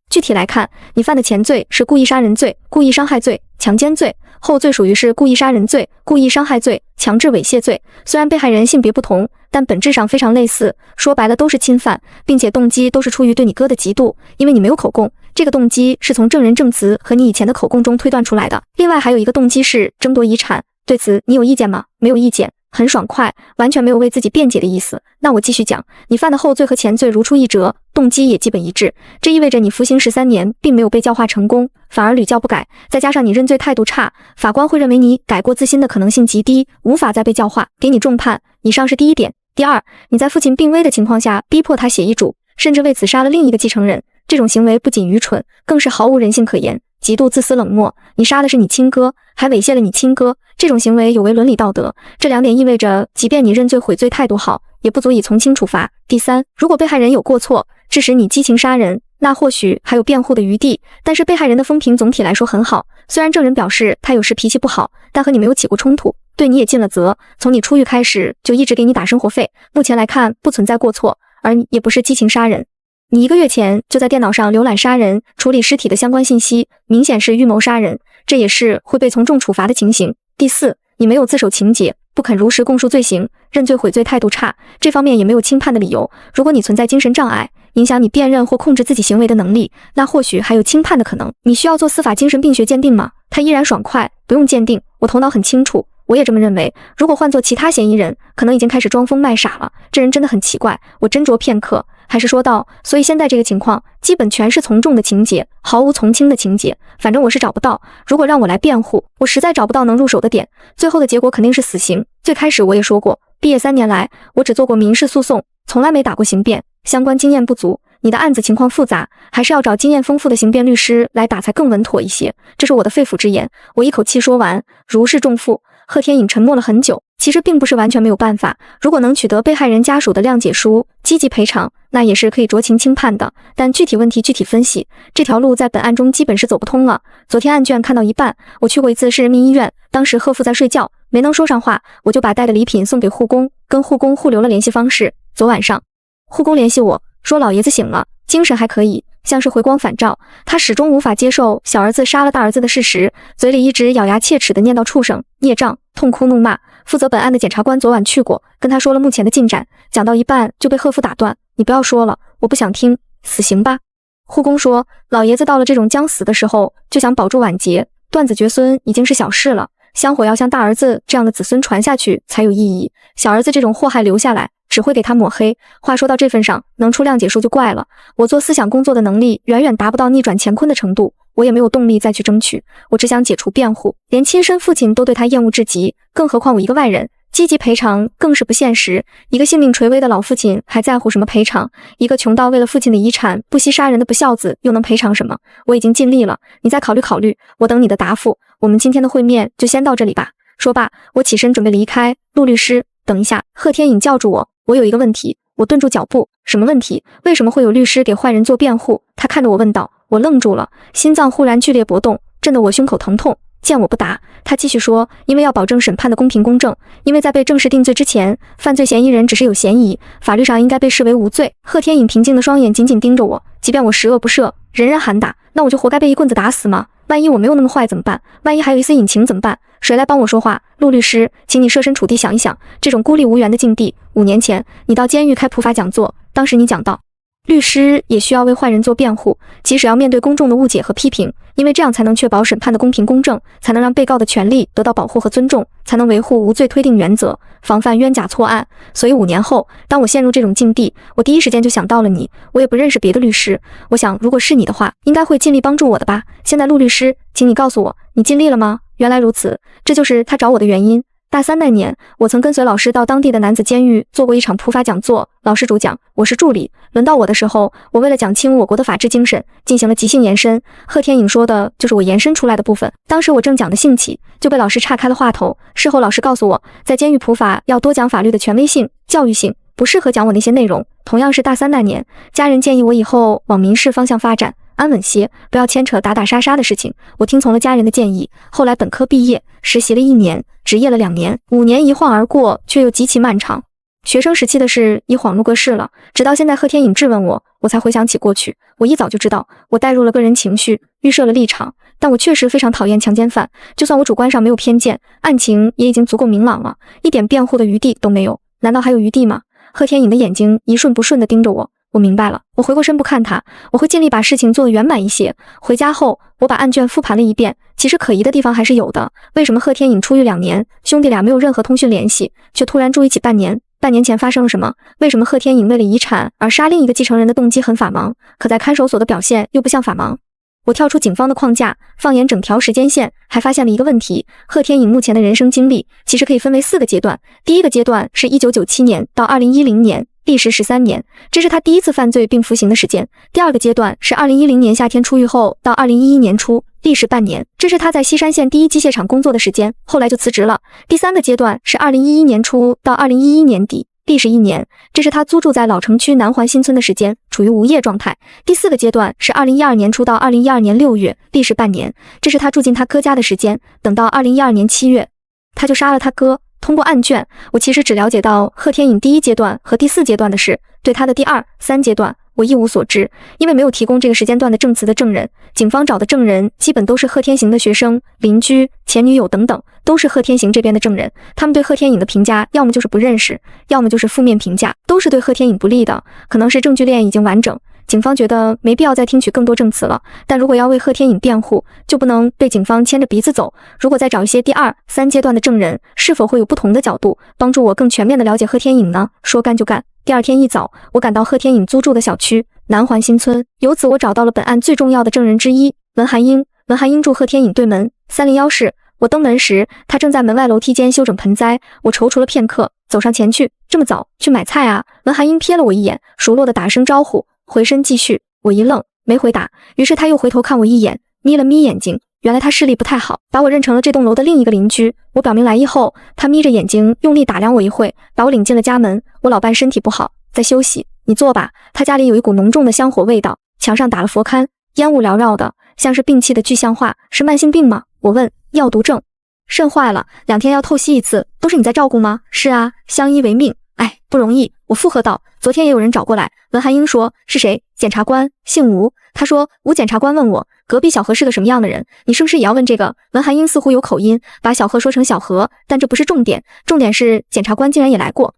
具体来看，你犯的前罪是故意杀人罪、故意伤害罪、强奸罪。后罪属于是故意杀人罪、故意伤害罪、强制猥亵罪。虽然被害人性别不同，但本质上非常类似，说白了都是侵犯，并且动机都是出于对你哥的嫉妒，因为你没有口供，这个动机是从证人证词和你以前的口供中推断出来的。另外还有一个动机是争夺遗产，对此你有意见吗？没有意见。很爽快，完全没有为自己辩解的意思。那我继续讲，你犯的后罪和前罪如出一辙，动机也基本一致，这意味着你服刑13年并没有被教化成功，反而屡教不改，再加上你认罪态度差，法官会认为你改过自新的可能性极低，无法再被教化，给你重判。以上是第一点。第二，你在父亲病危的情况下逼迫他写遗嘱，甚至为此杀了另一个继承人，这种行为不仅愚蠢，更是毫无人性可言，极度自私冷漠。你杀的是你亲哥，还猥亵了你亲哥，这种行为有违伦理道德。这两点意味着，即便你认罪悔罪态度好，也不足以从轻处罚。第三，如果被害人有过错，致使你激情杀人，那或许还有辩护的余地，但是被害人的风评总体来说很好，虽然证人表示他有时脾气不好，但和你没有起过冲突，对你也尽了责，从你出狱开始就一直给你打生活费，目前来看不存在过错，而你也不是激情杀人。你1个月前就在电脑上浏览杀人、处理尸体的相关信息，明显是预谋杀人，这也是会被从重处罚的情形。第四，你没有自首情节，不肯如实供述罪行，认罪悔罪态度差，这方面也没有轻判的理由。如果你存在精神障碍，影响你辨认或控制自己行为的能力，那或许还有轻判的可能。你需要做司法精神病学鉴定吗？他依然爽快，不用鉴定，我头脑很清楚。我也这么认为，如果换做其他嫌疑人，可能已经开始装疯卖傻了。这人真的很奇怪。我斟酌片刻，还是说道，所以现在这个情况，基本全是从重的情节，毫无从轻的情节。反正我是找不到，如果让我来辩护，我实在找不到能入手的点。最后的结果肯定是死刑。最开始我也说过，毕业3年来，我只做过民事诉讼，从来没打过刑辩，相关经验不足。你的案子情况复杂，还是要找经验丰富的刑辩律师来打才更稳妥一些。这是我的肺腑之言。我一口气说完，如释重负。贺天颖沉默了很久，其实并不是完全没有办法，如果能取得被害人家属的谅解书，积极赔偿，那也是可以酌情轻判的，但具体问题具体分析，这条路在本案中基本是走不通了。昨天案卷看到一半，我去过一次市人民医院，当时贺父在睡觉，没能说上话，我就把带的礼品送给护工，跟护工互留了联系方式。昨晚上护工联系我说老爷子醒了，精神还可以，像是回光返照，他始终无法接受小儿子杀了大儿子的事实，嘴里一直咬牙切齿地念叨畜生、孽障，痛哭怒骂。负责本案的检察官昨晚去过，跟他说了目前的进展，讲到一半就被贺父打断，你不要说了，我不想听，死刑吧。护工说，老爷子到了这种将死的时候，就想保住晚节，断子绝孙已经是小事了，香火要像大儿子这样的子孙传下去才有意义，小儿子这种祸害留下来，只会给他抹黑。话说到这份上，能出谅解书就怪了。我做思想工作的能力远远达不到逆转乾坤的程度，我也没有动力再去争取，我只想解除辩护。连亲生父亲都对他厌恶至极，更何况我一个外人，积极赔偿更是不现实。一个性命垂危的老父亲还在乎什么赔偿？一个穷到为了父亲的遗产不惜杀人的不孝子又能赔偿什么？我已经尽力了，你再考虑考虑，我等你的答复。我们今天的会面就先到这里吧。说罢，我起身准备离开。陆律师，等一下。贺天颖叫住我，我有一个问题。我顿住脚步，什么问题？为什么会有律师给坏人做辩护？他看着我问道。我愣住了，心脏忽然剧烈搏动，震得我胸口疼痛。见我不答，他继续说，因为要保证审判的公平公正，因为在被正式定罪之前，犯罪嫌疑人只是有嫌疑，法律上应该被视为无罪。贺天颖平静的双眼紧紧盯着我，即便我十恶不赦，人人喊打，那我就活该被一棍子打死吗？万一我没有那么坏怎么办？万一还有一丝隐情怎么办？谁来帮我说话？陆律师，请你设身处地想一想，这种孤立无援的境地，5年前你到监狱开普法讲座，当时你讲到，律师也需要为坏人做辩护，即使要面对公众的误解和批评，因为这样才能确保审判的公平公正，才能让被告的权利得到保护和尊重，才能维护无罪推定原则，防范冤假错案。所以5年后，当我陷入这种境地，我第一时间就想到了你。我也不认识别的律师，我想如果是你的话，应该会尽力帮助我的吧。现在陆律师，请你告诉我，你尽力了吗？原来如此，这就是他找我的原因。大3那年，我曾跟随老师到当地的男子监狱做过一场普法讲座，老师主讲，我是助理。轮到我的时候，我为了讲清我国的法治精神，进行了即兴延伸。贺天颖说的就是我延伸出来的部分。当时我正讲得兴起，就被老师岔开了话头。事后老师告诉我，在监狱普法要多讲法律的权威性、教育性，不适合讲我那些内容。同样是大3那年，家人建议我以后往民事方向发展，安稳些，不要牵扯打打杀杀的事情。我听从了家人的建议，后来本科毕业，实习了1年，执业了2年，5年一晃而过，却又极其漫长。学生时期的事已恍如隔世了，直到现在贺天颖质问我，我才回想起过去。我一早就知道，我带入了个人情绪，预设了立场，但我确实非常讨厌强奸犯，就算我主观上没有偏见，案情也已经足够明朗了，一点辩护的余地都没有。难道还有余地吗？贺天颖的眼睛一瞬不瞬地盯着我，我明白了，我回过身不看他，我会尽力把事情做得圆满一些。回家后，我把案卷复盘了一遍，其实可疑的地方还是有的。为什么贺天颖出狱2年，兄弟俩没有任何通讯联系，却突然住一起半年？半年前发生了什么？为什么贺天颖为了遗产而杀另一个继承人的动机很法盲，可在看守所的表现又不像法盲？我跳出警方的框架，放眼整条时间线，还发现了一个问题：贺天颖目前的人生经历其实可以分为4个阶段。第一个阶段是1997年到2010年，历时13年，这是他第一次犯罪并服刑的时间。第二个阶段是2010年夏天出狱后到2011年初，历时半年，这是他在西山县第一机械厂工作的时间，后来就辞职了。第三个阶段是2011年初到2011年底，历时1年，这是他租住在老城区南环新村的时间，处于无业状态。第4个阶段是2012年初到2012年6月，历时半年，这是他住进他哥家的时间。等到2012年7月，他就杀了他哥。通过案卷，我其实只了解到贺天颖第1阶段和第4阶段的事，对他的第2、3阶段我一无所知，因为没有提供这个时间段的证词的证人。警方找的证人基本都是贺天行的学生、邻居、前女友等等，都是贺天行这边的证人。他们对贺天颖的评价要么就是不认识，要么就是负面评价，都是对贺天颖不利的。可能是证据链已经完整，警方觉得没必要再听取更多证词了，但如果要为贺天颖辩护，就不能被警方牵着鼻子走。如果再找一些第2、3阶段的证人，是否会有不同的角度，帮助我更全面的了解贺天颖呢？说干就干。第2天一早，我赶到贺天颖租住的小区南环新村，由此我找到了本案最重要的证人之一文寒英。文寒英住贺天颖对门301室，我登门时，他正在门外楼梯间修整盆栽。我踌躇了片刻，走上前去，这么早去买菜啊？文寒英瞥了我一眼，熟络地打声招呼，回身继续。我一愣，没回答，于是他又回头看我一眼，眯了眯眼睛，原来他视力不太好，把我认成了这栋楼的另一个邻居。我表明来意后，他眯着眼睛用力打量我一会，把我领进了家门。我老伴身体不好，在休息，你坐吧。他家里有一股浓重的香火味道，墙上打了佛龛，烟雾缭绕的，像是病气的具象化。是慢性病吗？我问。药毒症。肾坏了，2天要透析一次，都是你在照顾吗？是啊，相依为命。哎，不容易。我附和道。昨天也有人找过来。文寒英说。是谁？检察官，姓吴。他说，吴检察官问我，隔壁小何是个什么样的人？你是不是也要问这个？文寒英似乎有口音，把小何说成小何，但这不是重点，重点是检察官竟然也来过。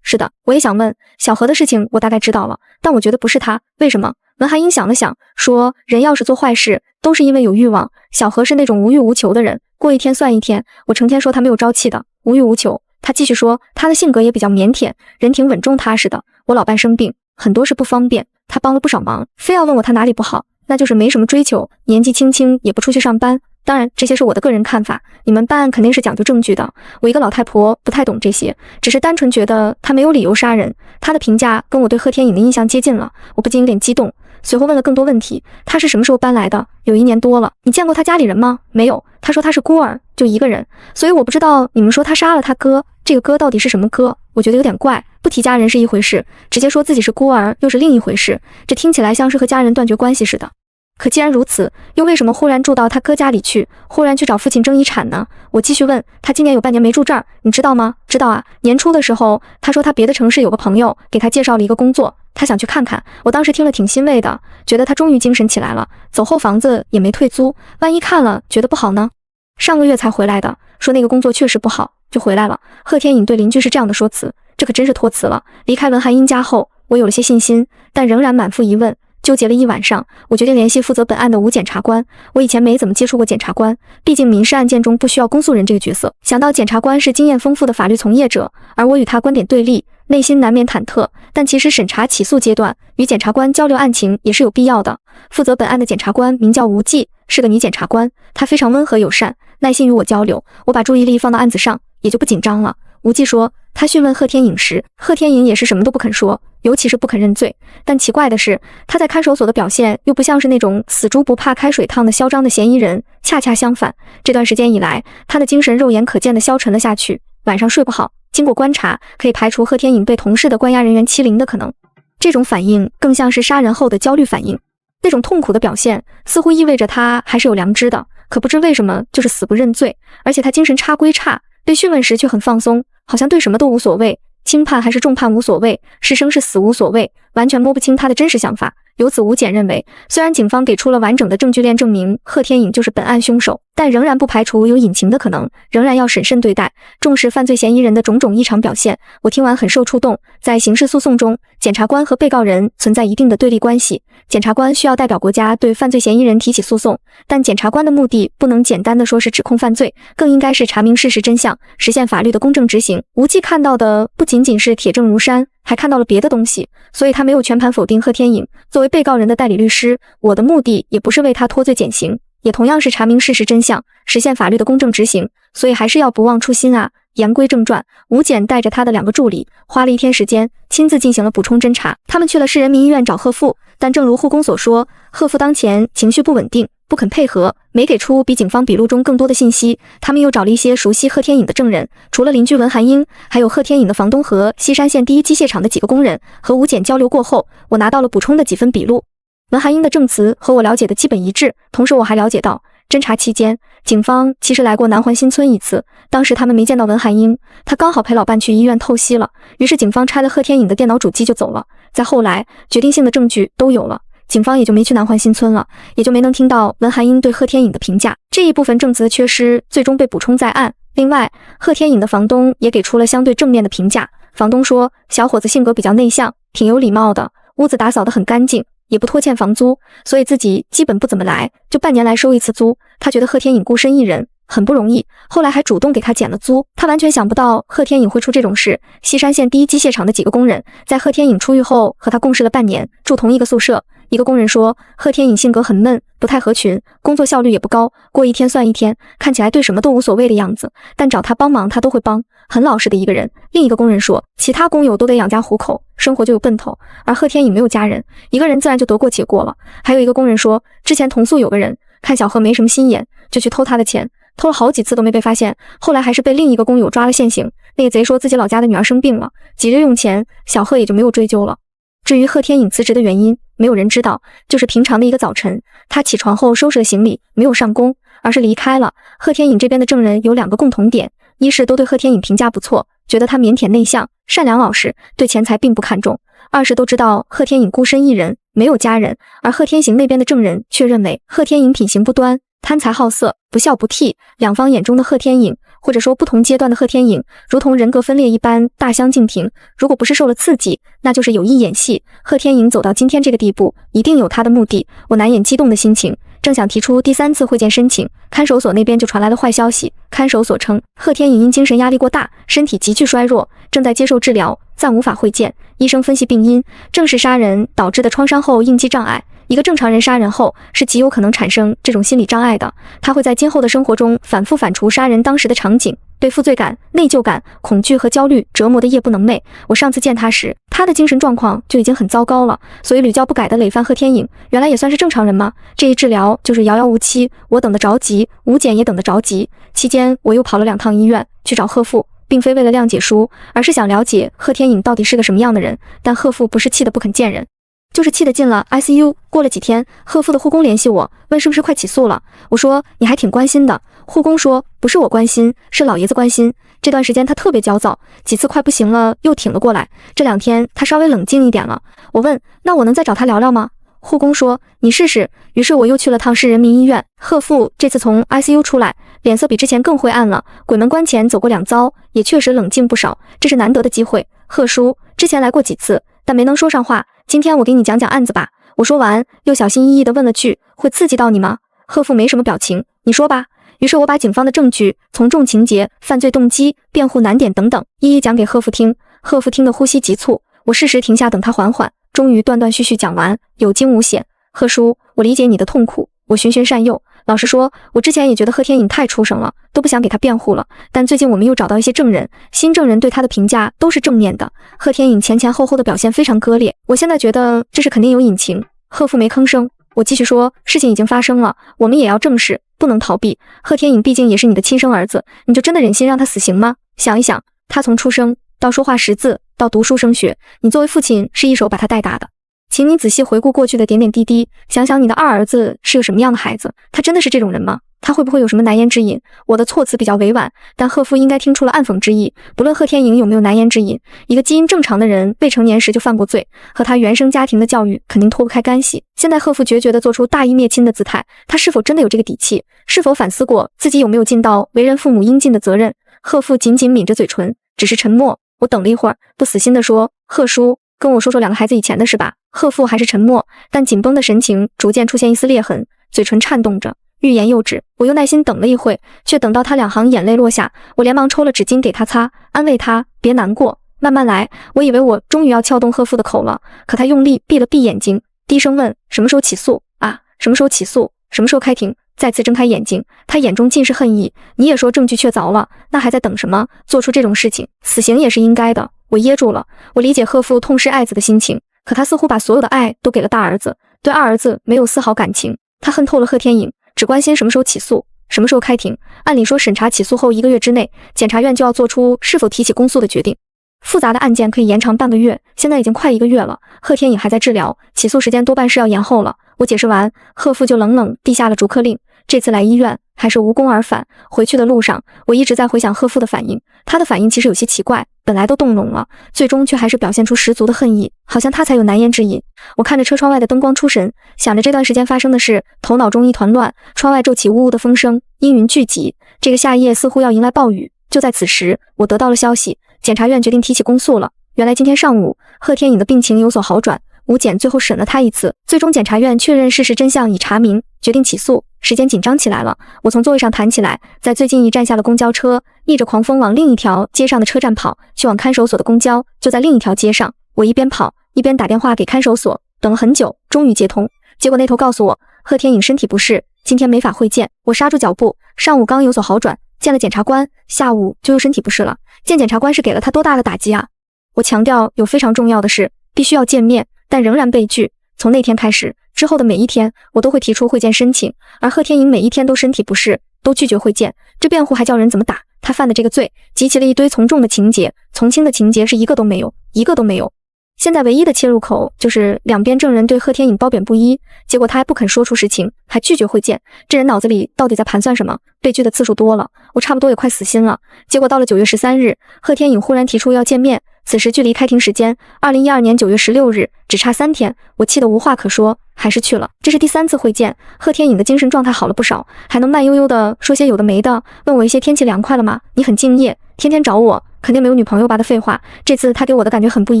是的，我也想问小何的事情，我大概知道了，但我觉得不是他。为什么？文寒英想了想，说，人要是做坏事，都是因为有欲望。小何是那种无欲无求的人，过一天算一天。我成天说他没有朝气的，无欲无求。他继续说，他的性格也比较腼腆，人挺稳重踏实的。我老伴生病，很多事不方便，他帮了不少忙，非要问我他哪里不好，那就是没什么追求，年纪轻轻也不出去上班。当然，这些是我的个人看法，你们办案肯定是讲究证据的。我一个老太婆不太懂这些，只是单纯觉得他没有理由杀人。他的评价跟我对贺天颖的印象接近了，我不禁有点激动。随后问了更多问题，他是什么时候搬来的？有1年多了。你见过他家里人吗？没有。他说他是孤儿，就一个人，所以我不知道你们说他杀了他哥，这个哥到底是什么哥？我觉得有点怪，不提家人是一回事，直接说自己是孤儿又是另一回事，这听起来像是和家人断绝关系似的。可既然如此，又为什么忽然住到他哥家里去，忽然去找父亲争遗产呢？我继续问，他今年有半年没住这儿，你知道吗？知道啊，年初的时候，他说他别的城市有个朋友给他介绍了一个工作，他想去看看。我当时听了挺欣慰的，觉得他终于精神起来了，走后房子也没退租，万一看了觉得不好呢？上个月才回来的，说那个工作确实不好，就回来了。贺天颖对邻居是这样的说辞，这可真是托词了。离开文寒英家后，我有了些信心，但仍然满腹疑问。纠结了一晚上，我决定联系负责本案的吴检察官。我以前没怎么接触过检察官，毕竟民事案件中不需要公诉人这个角色。想到检察官是经验丰富的法律从业者，而我与他观点对立，内心难免忐忑。但其实审查起诉阶段，与检察官交流案情也是有必要的。负责本案的检察官名叫吴继，是个女检察官，她非常温和友善，耐心与我交流。我把注意力放到案子上，也就不紧张了。吴继说，他讯问贺天颖时，贺天颖也是什么都不肯说，尤其是不肯认罪。但奇怪的是，他在看守所的表现又不像是那种死猪不怕开水烫的嚣张的嫌疑人，恰恰相反。这段时间以来，他的精神肉眼可见地消沉了下去，晚上睡不好。经过观察，可以排除贺天颖被同事的关押人员欺凌的可能。这种反应更像是杀人后的焦虑反应，那种痛苦的表现似乎意味着他还是有良知的，可不知为什么就是死不认罪。而且他精神差归差，被讯问时却很放松，好像对什么都无所谓。轻判还是重判无所谓，是生是死无所谓，完全摸不清他的真实想法。由此，吴检认为，虽然警方给出了完整的证据链证明贺天颖就是本案凶手，但仍然不排除有隐情的可能，仍然要审慎对待，重视犯罪嫌疑人的种种异常表现。我听完很受触动。在刑事诉讼中，检察官和被告人存在一定的对立关系，检察官需要代表国家对犯罪嫌疑人提起诉讼，但检察官的目的不能简单的说是指控犯罪，更应该是查明事实真相，实现法律的公正执行。吴忌看到的不仅仅是铁证如山，还看到了别的东西，所以他没有全盘否定贺天颖。作为被告人的代理律师，我的目的也不是为他脱罪减刑，也同样是查明事实真相，实现法律的公正执行，所以还是要不忘初心啊。言归正传，吴检带着他的2个助理，花了1天时间，亲自进行了补充侦查。他们去了市人民医院找贺父，但正如护工所说，贺父当前情绪不稳定，不肯配合，没给出比警方笔录中更多的信息。他们又找了一些熟悉贺天颖的证人，除了邻居文寒英，还有贺天颖的房东和西山县第一机械厂的几个工人。和吴检交流过后，我拿到了补充的几份笔录，文寒英的证词和我了解的基本一致。同时我还了解到，侦查期间，警方其实来过南环新村一次，当时他们没见到文寒英，他刚好陪老伴去医院透析了，于是警方拆了贺天颖的电脑主机就走了。再后来，决定性的证据都有了，警方也就没去南环新村了，也就没能听到文寒英对贺天颖的评价。这一部分证词的缺失最终被补充在案。另外，贺天颖的房东也给出了相对正面的评价。房东说，小伙子性格比较内向，挺有礼貌的，屋子打扫得很干净，也不拖欠房租，所以自己基本不怎么来，就半年来收一次租。他觉得贺天颖孤身一人很不容易，后来还主动给他减了租。他完全想不到贺天颖会出这种事。西山县第一机械厂的几个工人在贺天颖出狱后和他共事了半年，住同一个宿舍。一个工人说，贺天颖性格很闷，不太合群，工作效率也不高，过一天算一天，看起来对什么都无所谓的样子，但找他帮忙他都会帮，很老实的一个人。另一个工人说，其他工友都得养家糊口，生活就有奔头，而贺天颖没有家人，一个人自然就得过且过了。还有一个工人说，之前同宿有个人看小贺没什么心眼，就去偷他的钱，偷了好几次都没被发现，后来还是被另一个工友抓了现行。那个贼说自己老家的女儿生病了，急着用钱，小贺也就没有追究了。至于贺天颖辞职的原因，没有人知道，就是平常的一个早晨，他起床后收拾了行李，没有上工，而是离开了。贺天颖这边的证人有2个共同点，一是都对贺天颖评价不错，觉得他腼腆内向，善良老实，对钱财并不看重；二是都知道贺天颖孤身一人，没有家人。而贺天行那边的证人却认为贺天颖品行不端，贪财好色，不孝不悌。两方眼中的贺天颖，或者说不同阶段的贺天颖，如同人格分裂一般大相径庭。如果不是受了刺激，那就是有意演戏。贺天颖走到今天这个地步，一定有他的目的。我难掩激动的心情，正想提出第3次会见申请，看守所那边就传来了坏消息。看守所称，贺天颖因精神压力过大，身体急剧衰弱，正在接受治疗，暂无法会见。医生分析病因，正是杀人导致的创伤后应激障碍。一个正常人杀人后是极有可能产生这种心理障碍的，他会在今后的生活中反复反刍杀人当时的场景，被负罪感、内疚感、恐惧和焦虑折磨得夜不能寐。我上次见他时，他的精神状况就已经很糟糕了，所以屡教不改的累犯贺天颖，原来也算是正常人吗？这一治疗就是遥遥无期，我等得着急，吴检也等得着急。期间我又跑了2趟医院去找贺父，并非为了谅解书，而是想了解贺天颖到底是个什么样的人。但贺父不是气得不肯见人，就是气得进了 ICU。 过了几天，贺父的护工联系我，问是不是快起诉了。我说你还挺关心的。护工说不是我关心，是老爷子关心。这段时间他特别焦躁，几次快不行了又挺了过来，这2天他稍微冷静一点了。我问那我能再找他聊聊吗？护工说你试试。于是我又去了趟市人民医院。贺父这次从 ICU 出来，脸色比之前更灰暗了，鬼门关前走过2遭，也确实冷静不少，这是难得的机会。贺叔之前来过几次，但没能说上话，今天我给你讲讲案子吧。我说完又小心翼翼地问了句，会刺激到你吗？贺父没什么表情，你说吧。于是我把警方的证据、从重情节、犯罪动机、辩护难点等等一一讲给贺父听。贺父听得呼吸急促，我适时停下等他缓缓，终于断断续续讲完，有惊无险。贺叔，我理解你的痛苦，我循循善诱。老实说，我之前也觉得贺天颖太畜生了，都不想给他辩护了，但最近我们又找到一些证人，新证人对他的评价都是正面的。贺天颖前后的表现非常割裂，我现在觉得这是肯定有隐情。贺父没吭声，我继续说，事情已经发生了，我们也要正视，不能逃避。贺天颖毕竟也是你的亲生儿子，你就真的忍心让他死刑吗？想一想，他从出生到说话识字到读书升学，你作为父亲是一手把他带大的。请你仔细回顾过去的点点滴滴，想想你的2儿子是个什么样的孩子，他真的是这种人吗？他会不会有什么难言之隐？我的措辞比较委婉，但贺父应该听出了暗讽之意。不论贺天颖有没有难言之隐，一个基因正常的人未成年时就犯过罪，和他原生家庭的教育肯定脱不开干系。现在贺父决绝地做出大义灭亲的姿态，他是否真的有这个底气？是否反思过自己有没有尽到为人父母应尽的责任？贺父紧紧抿着嘴唇，只是沉默。我等了一会儿，不死心地说：“贺叔，跟我说说两个孩子以前的事吧。”贺父还是沉默，但紧绷的神情逐渐出现一丝裂痕，嘴唇颤动着。欲言又止，我又耐心等了一会，却等到他两行眼泪落下，我连忙抽了纸巾给他擦，安慰他别难过，慢慢来。我以为我终于要撬动贺父的口了，可他用力闭了闭眼睛，低声问：什么时候起诉啊？什么时候起诉？什么时候开庭？再次睁开眼睛，他眼中尽是恨意。你也说证据确凿了，那还在等什么？做出这种事情，死刑也是应该的。我噎住了，我理解贺父痛失爱子的心情，可他似乎把所有的爱都给了大儿子，对二儿子没有丝毫感情。他恨透了贺天颖，只关心什么时候起诉，什么时候开庭。按理说审查起诉后1个月之内，检察院就要做出是否提起公诉的决定。复杂的案件可以延长半个月，现在已经快1个月了，贺天颖还在治疗，起诉时间多半是要延后了。我解释完，贺父就冷冷地下了逐客令。这次来医院还是无功而返。回去的路上，我一直在回想贺父的反应，他的反应其实有些奇怪，本来都动容了，最终却还是表现出十足的恨意，好像他才有难言之隐。我看着车窗外的灯光出神，想着这段时间发生的事，头脑中一团乱。窗外骤起呜呜的风声，阴云聚集，这个夏夜似乎要迎来暴雨。就在此时，我得到了消息，检察院决定提起公诉了。原来今天上午，贺天颖的病情有所好转，吴检最后审了他一次，最终检察院确认事实真相已查明，决定起诉。时间紧张起来了，我从座位上弹起来，在最近一站下了公交车，逆着狂风往另一条街上的车站跑，去往看守所的公交就在另一条街上。我一边跑一边打电话给看守所，等了很久，终于接通。结果那头告诉我，贺天颖身体不适，今天没法会见。我刹住脚步，上午刚有所好转，见了检察官，下午就又身体不适了。见检察官是给了他多大的打击啊！我强调有非常重要的事，必须要见面，但仍然被拒。从那天开始，之后的每一天，我都会提出会见申请，而贺天颖每一天都身体不适，都拒绝会见。这辩护还叫人怎么打？他犯的这个罪，集齐了一堆从重的情节，从轻的情节是一个都没有，一个都没有。现在唯一的切入口就是两边证人对贺天颖褒贬不一，结果他还不肯说出实情，还拒绝会见。这人脑子里到底在盘算什么？被拒的次数多了，我差不多也快死心了。结果到了9月13日，贺天颖忽然提出要见面，此时距离开庭时间2012年9月16日只差3天，我气得无话可说，还是去了。这是第3次会见，贺天颖的精神状态好了不少，还能慢悠悠的说些有的没的，问我一些天气凉快了吗？你很敬业，天天找我，肯定没有女朋友吧的废话。这次他给我的感觉很不一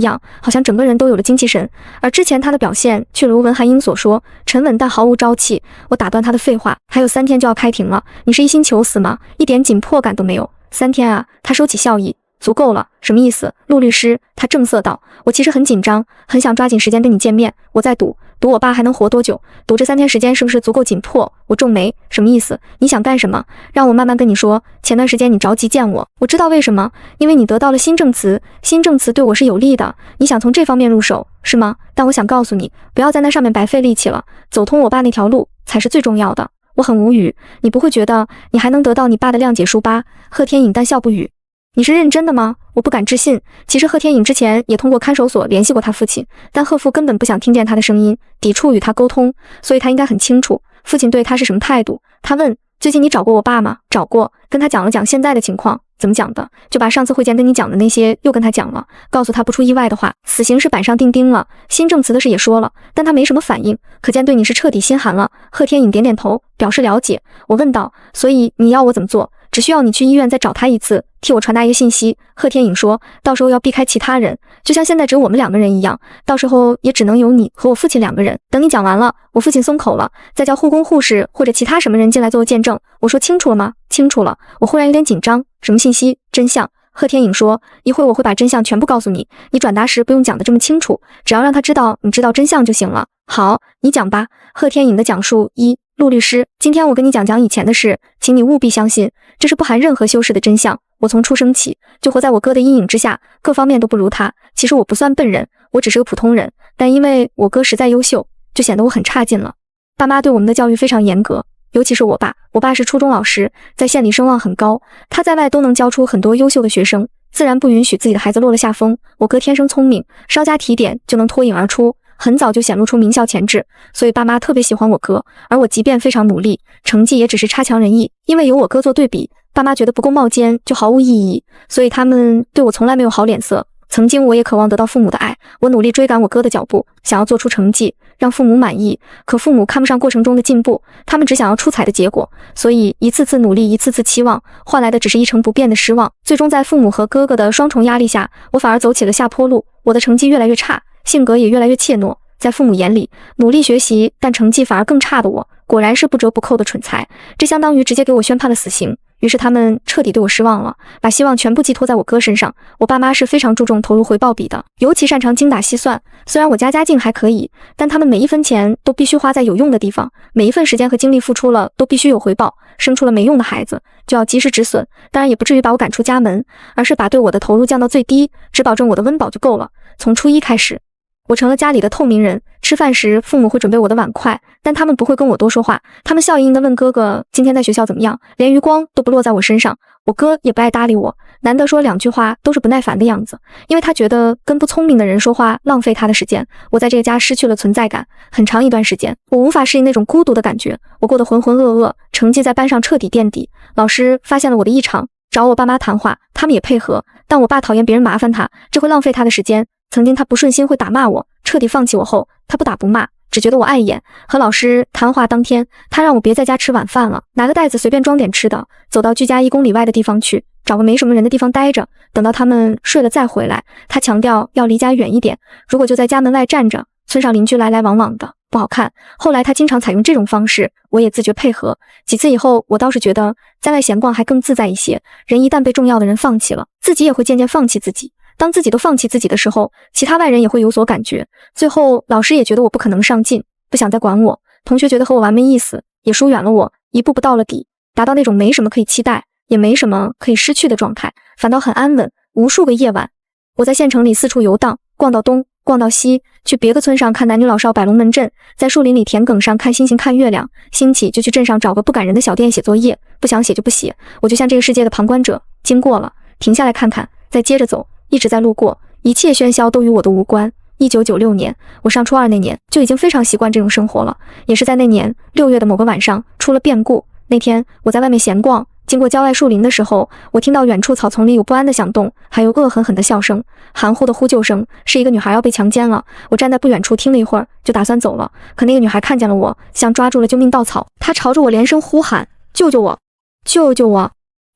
样，好像整个人都有了精气神，而之前他的表现却如文寒英所说，沉稳但毫无朝气。我打断他的废话，还有3天就要开庭了，你是一心求死吗？一点紧迫感都没有。3天啊，他收起笑意，足够了，什么意思？陆律师，他正色道，我其实很紧张，很想抓紧时间跟你见面，我在赌我爸还能活多久，赌这3天时间是不是足够紧迫？我皱眉，什么意思？你想干什么？让我慢慢跟你说。前段时间你着急见我，我知道为什么，因为你得到了新证词，新证词对我是有利的，你想从这方面入手，是吗？但我想告诉你，不要在那上面白费力气了，走通我爸那条路才是最重要的。我很无语，你不会觉得你还能得到你爸的谅解书吧？贺天颖淡笑不语。你是认真的吗？我不敢置信。其实贺天颖之前也通过看守所联系过他父亲，但贺父根本不想听见他的声音，抵触与他沟通，所以他应该很清楚父亲对他是什么态度。他问，最近你找过我爸吗？找过，跟他讲了讲现在的情况。怎么讲的？就把上次会见跟你讲的那些又跟他讲了，告诉他不出意外的话，死刑是板上钉钉了。新证词的事也说了，但他没什么反应，可见对你是彻底心寒了。贺天颖点点头，表示了解。我问道，所以你要我怎么做？只需要你去医院再找他一次，替我传达一个信息。贺天颖说，到时候要避开其他人，就像现在只有我们2个人一样，到时候也只能有你和我父亲2个人。等你讲完了，我父亲松口了，再叫护工护士或者其他什么人进来做见证。我说清楚了吗？清楚了。我忽然有点紧张，什么信息？真相。贺天颖说，一会儿我会把真相全部告诉你，你转达时不用讲得这么清楚，只要让他知道你知道真相就行了。好，你讲吧。贺天颖的讲述1，陆律师，今天我跟你讲以前的事，请你务必相信，这是不含任何修饰的真相。我从出生起就活在我哥的阴影之下，各方面都不如他。其实我不算笨人，我只是个普通人，但因为我哥实在优秀，就显得我很差劲了。爸妈对我们的教育非常严格，尤其是我爸是初中老师，在县里声望很高，他在外都能教出很多优秀的学生，自然不允许自己的孩子落了下风。我哥天生聪明，稍加提点就能脱颖而出，很早就显露出名校潜质，所以爸妈特别喜欢我哥，而我即便非常努力，成绩也只是差强人意。因为有我哥做对比，爸妈觉得不够冒尖就毫无意义，所以他们对我从来没有好脸色。曾经我也渴望得到父母的爱，我努力追赶我哥的脚步，想要做出成绩，让父母满意。可父母看不上过程中的进步，他们只想要出彩的结果，所以一次次努力，一次次期望，换来的只是一成不变的失望。最终在父母和哥哥的双重压力下，我反而走起了下坡路，我的成绩越来越差，性格也越来越怯懦。在父母眼里，努力学习但成绩反而更差的我，果然是不折不扣的蠢材，这相当于直接给我宣判了死刑。于是他们彻底对我失望了，把希望全部寄托在我哥身上。我爸妈是非常注重投入回报比的，尤其擅长精打细算。虽然我家境还可以，但他们每一分钱都必须花在有用的地方，每一份时间和精力付出了都必须有回报。生出了没用的孩子，就要及时止损。当然也不至于把我赶出家门，而是把对我的投入降到最低，只保证我的温饱就够了。从初一开始，我成了家里的透明人，吃饭时父母会准备我的碗筷，但他们不会跟我多说话，他们笑盈盈地问哥哥今天在学校怎么样，连余光都不落在我身上。我哥也不爱搭理我，难得说两句话都是不耐烦的样子，因为他觉得跟不聪明的人说话浪费他的时间。我在这个家失去了存在感，很长一段时间我无法适应那种孤独的感觉，我过得浑浑噩噩，成绩在班上彻底垫底。老师发现了我的异常，找我爸妈谈话，他们也配合，但我爸讨厌别人麻烦他，这会浪费他的时间。曾经他不顺心会打骂我，彻底放弃我后，他不打不骂，只觉得我碍眼。和老师谈话当天，他让我别在家吃晚饭了，拿个袋子随便装点吃的，走到距家1公里外的地方去，找个没什么人的地方待着，等到他们睡了再回来。他强调要离家远一点，如果就在家门外站着，村上邻居来来往往的，不好看。后来他经常采用这种方式，我也自觉配合。几次以后，我倒是觉得在外闲逛还更自在一些。人一旦被重要的人放弃了，自己也会渐渐放弃自己。当自己都放弃自己的时候，其他外人也会有所感觉。最后老师也觉得我不可能上进，不想再管我，同学觉得和我玩没意思，也疏远了我，一步步到了底，达到那种没什么可以期待，也没什么可以失去的状态，反倒很安稳。无数个夜晚，我在县城里四处游荡，逛到东，逛到西，去别个村上看男女老少摆龙门阵，在树林里田埂上看星星看月亮，兴起就去镇上找个不赶人的小店写作业，不想写就不写。我就像这个世界的旁观者，经过了，停下来看看，再接着走，一直在路过，一切喧嚣都与我的无关。1996年，我上初2那年就已经非常习惯这种生活了。也是在那年6月的某个晚上出了变故。那天我在外面闲逛，经过郊外树林的时候，我听到远处草丛里有不安的响动，还有恶狠狠的笑声，含糊的呼救声，是一个女孩要被强奸了。我站在不远处听了一会儿，就打算走了。可那个女孩看见了我，像抓住了救命稻草，她朝着我连声呼喊：救救我，救救我！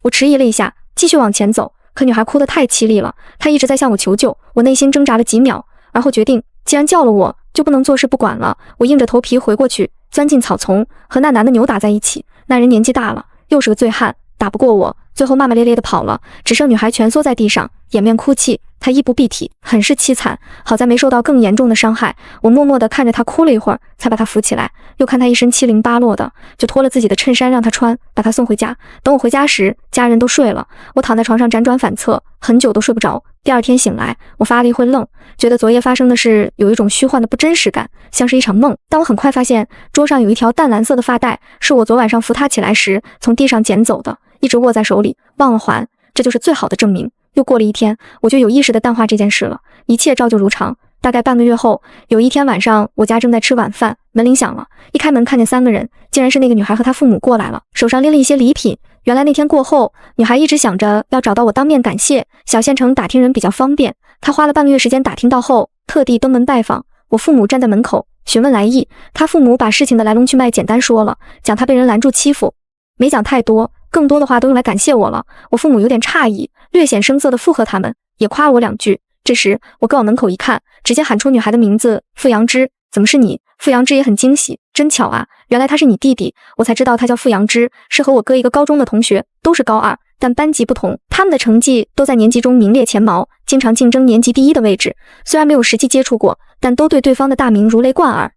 我迟疑了一下，继续往前走。可女孩哭得太凄厉了，她一直在向我求救。我内心挣扎了几秒，而后决定，既然叫了我，就不能坐视不管了。我硬着头皮回过去，钻进草丛，和那男的扭打在一起。那人年纪大了，又是个醉汉，打不过我，最后骂骂咧咧的跑了，只剩女孩蜷缩在地上，掩面哭泣。她衣不蔽体，很是凄惨，好在没受到更严重的伤害。我默默地看着她哭了一会儿，才把她扶起来，又看她一身七零八落的，就脱了自己的衬衫让她穿，把她送回家。等我回家时，家人都睡了，我躺在床上辗转反侧，很久都睡不着。第二天醒来，我发了一会愣，觉得昨夜发生的事有一种虚幻的不真实感，像是一场梦。但我很快发现桌上有一条淡蓝色的发带，是我昨晚上扶她起来时从地上捡走的，一直握在手里，忘了还，这就是最好的证明。又过了一天，我就有意识地淡化这件事了，一切照旧如常。大概半个月后，有一天晚上，我家正在吃晚饭，门铃响了，一开门看见3个人，竟然是那个女孩和她父母过来了，手上拎了一些礼品。原来那天过后，女孩一直想着要找到我当面感谢，小县城打听人比较方便，她花了半个月时间打听到后，特地登门拜访。我父母站在门口询问来意，她父母把事情的来龙去脉简单说了，讲她被人拦住欺负，没讲太多，更多的话都用来感谢我了。我父母有点诧异，略显生涩地附和他们，也夸了我2句。这时我哥往门口一看，直接喊出女孩的名字，傅阳之。怎么是你？傅阳之也很惊喜，真巧啊，原来他是你弟弟。我才知道他叫傅阳之，是和我哥一个高中的同学，都是高2，但班级不同，他们的成绩都在年级中名列前茅，经常竞争年级第1的位置。虽然没有实际接触过，但都对对方的大名如雷贯耳，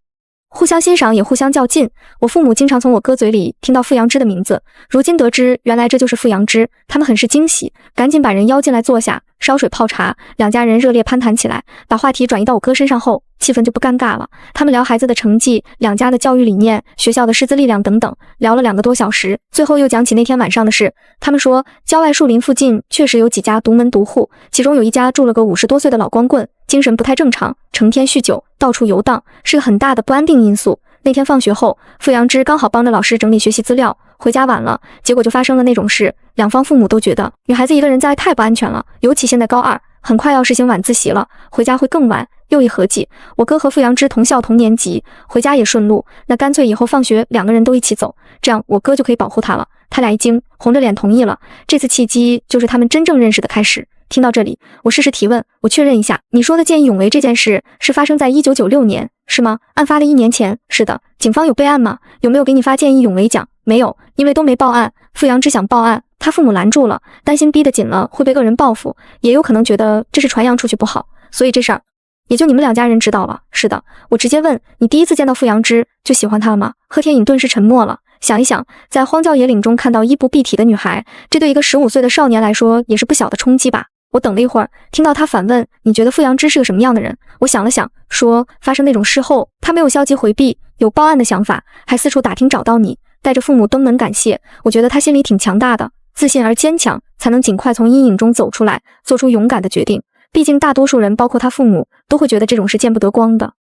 互相欣赏也互相较劲。我父母经常从我哥嘴里听到傅阳之的名字，如今得知原来这就是傅阳之，他们很是惊喜，赶紧把人邀进来坐下，烧水泡茶，两家人热烈攀谈起来。把话题转移到我哥身上后，气氛就不尴尬了。他们聊孩子的成绩、两家的教育理念、学校的师资力量等等，聊了2个多小时。最后又讲起那天晚上的事。他们说，郊外树林附近确实有几家独门独户，其中有一家住了个50多岁的老光棍，精神不太正常，成天酗酒，到处游荡，是个很大的不安定因素。那天放学后，傅阳之刚好帮着老师整理学习资料，回家晚了，结果就发生了那种事。两方父母都觉得女孩子一个人在外太不安全了，尤其现在高2，很快要实行晚自习了，回家会更晚。又一合计，我哥和傅阳之同校同年级，回家也顺路，那干脆以后放学2个人都一起走，这样我哥就可以保护她了。他俩一惊，红着脸同意了。这次契机就是他们真正认识的开始。听到这里，我试试提问，我确认一下，你说的见义勇为这件事是发生在1996年，是吗？案发的1年前。是的。警方有备案吗？有没有给你发见义勇为奖？没有，因为都没报案。傅阳之想报案，他父母拦住了，担心逼得紧了会被恶人报复，也有可能觉得这是传扬出去不好，所以这事儿也就你们2家人知道了。是的。我直接问，你第一次见到傅阳之就喜欢他了吗？贺天颖顿时沉默了。想一想，在荒郊野岭中看到衣不蔽体的女孩，这对一个15岁的少年来说也是不小的冲击吧。我等了一会儿，听到他反问，你觉得傅阳之是个什么样的人？我想了想，说发生那种事后，他没有消极回避，有报案的想法，还四处打听找到你，带着父母登门感谢。我觉得他心里挺强大的，自信而坚强，才能尽快从阴影中走出来，做出勇敢的决定。毕竟大多数人，包括他父母，都会觉得这种事见不得光的。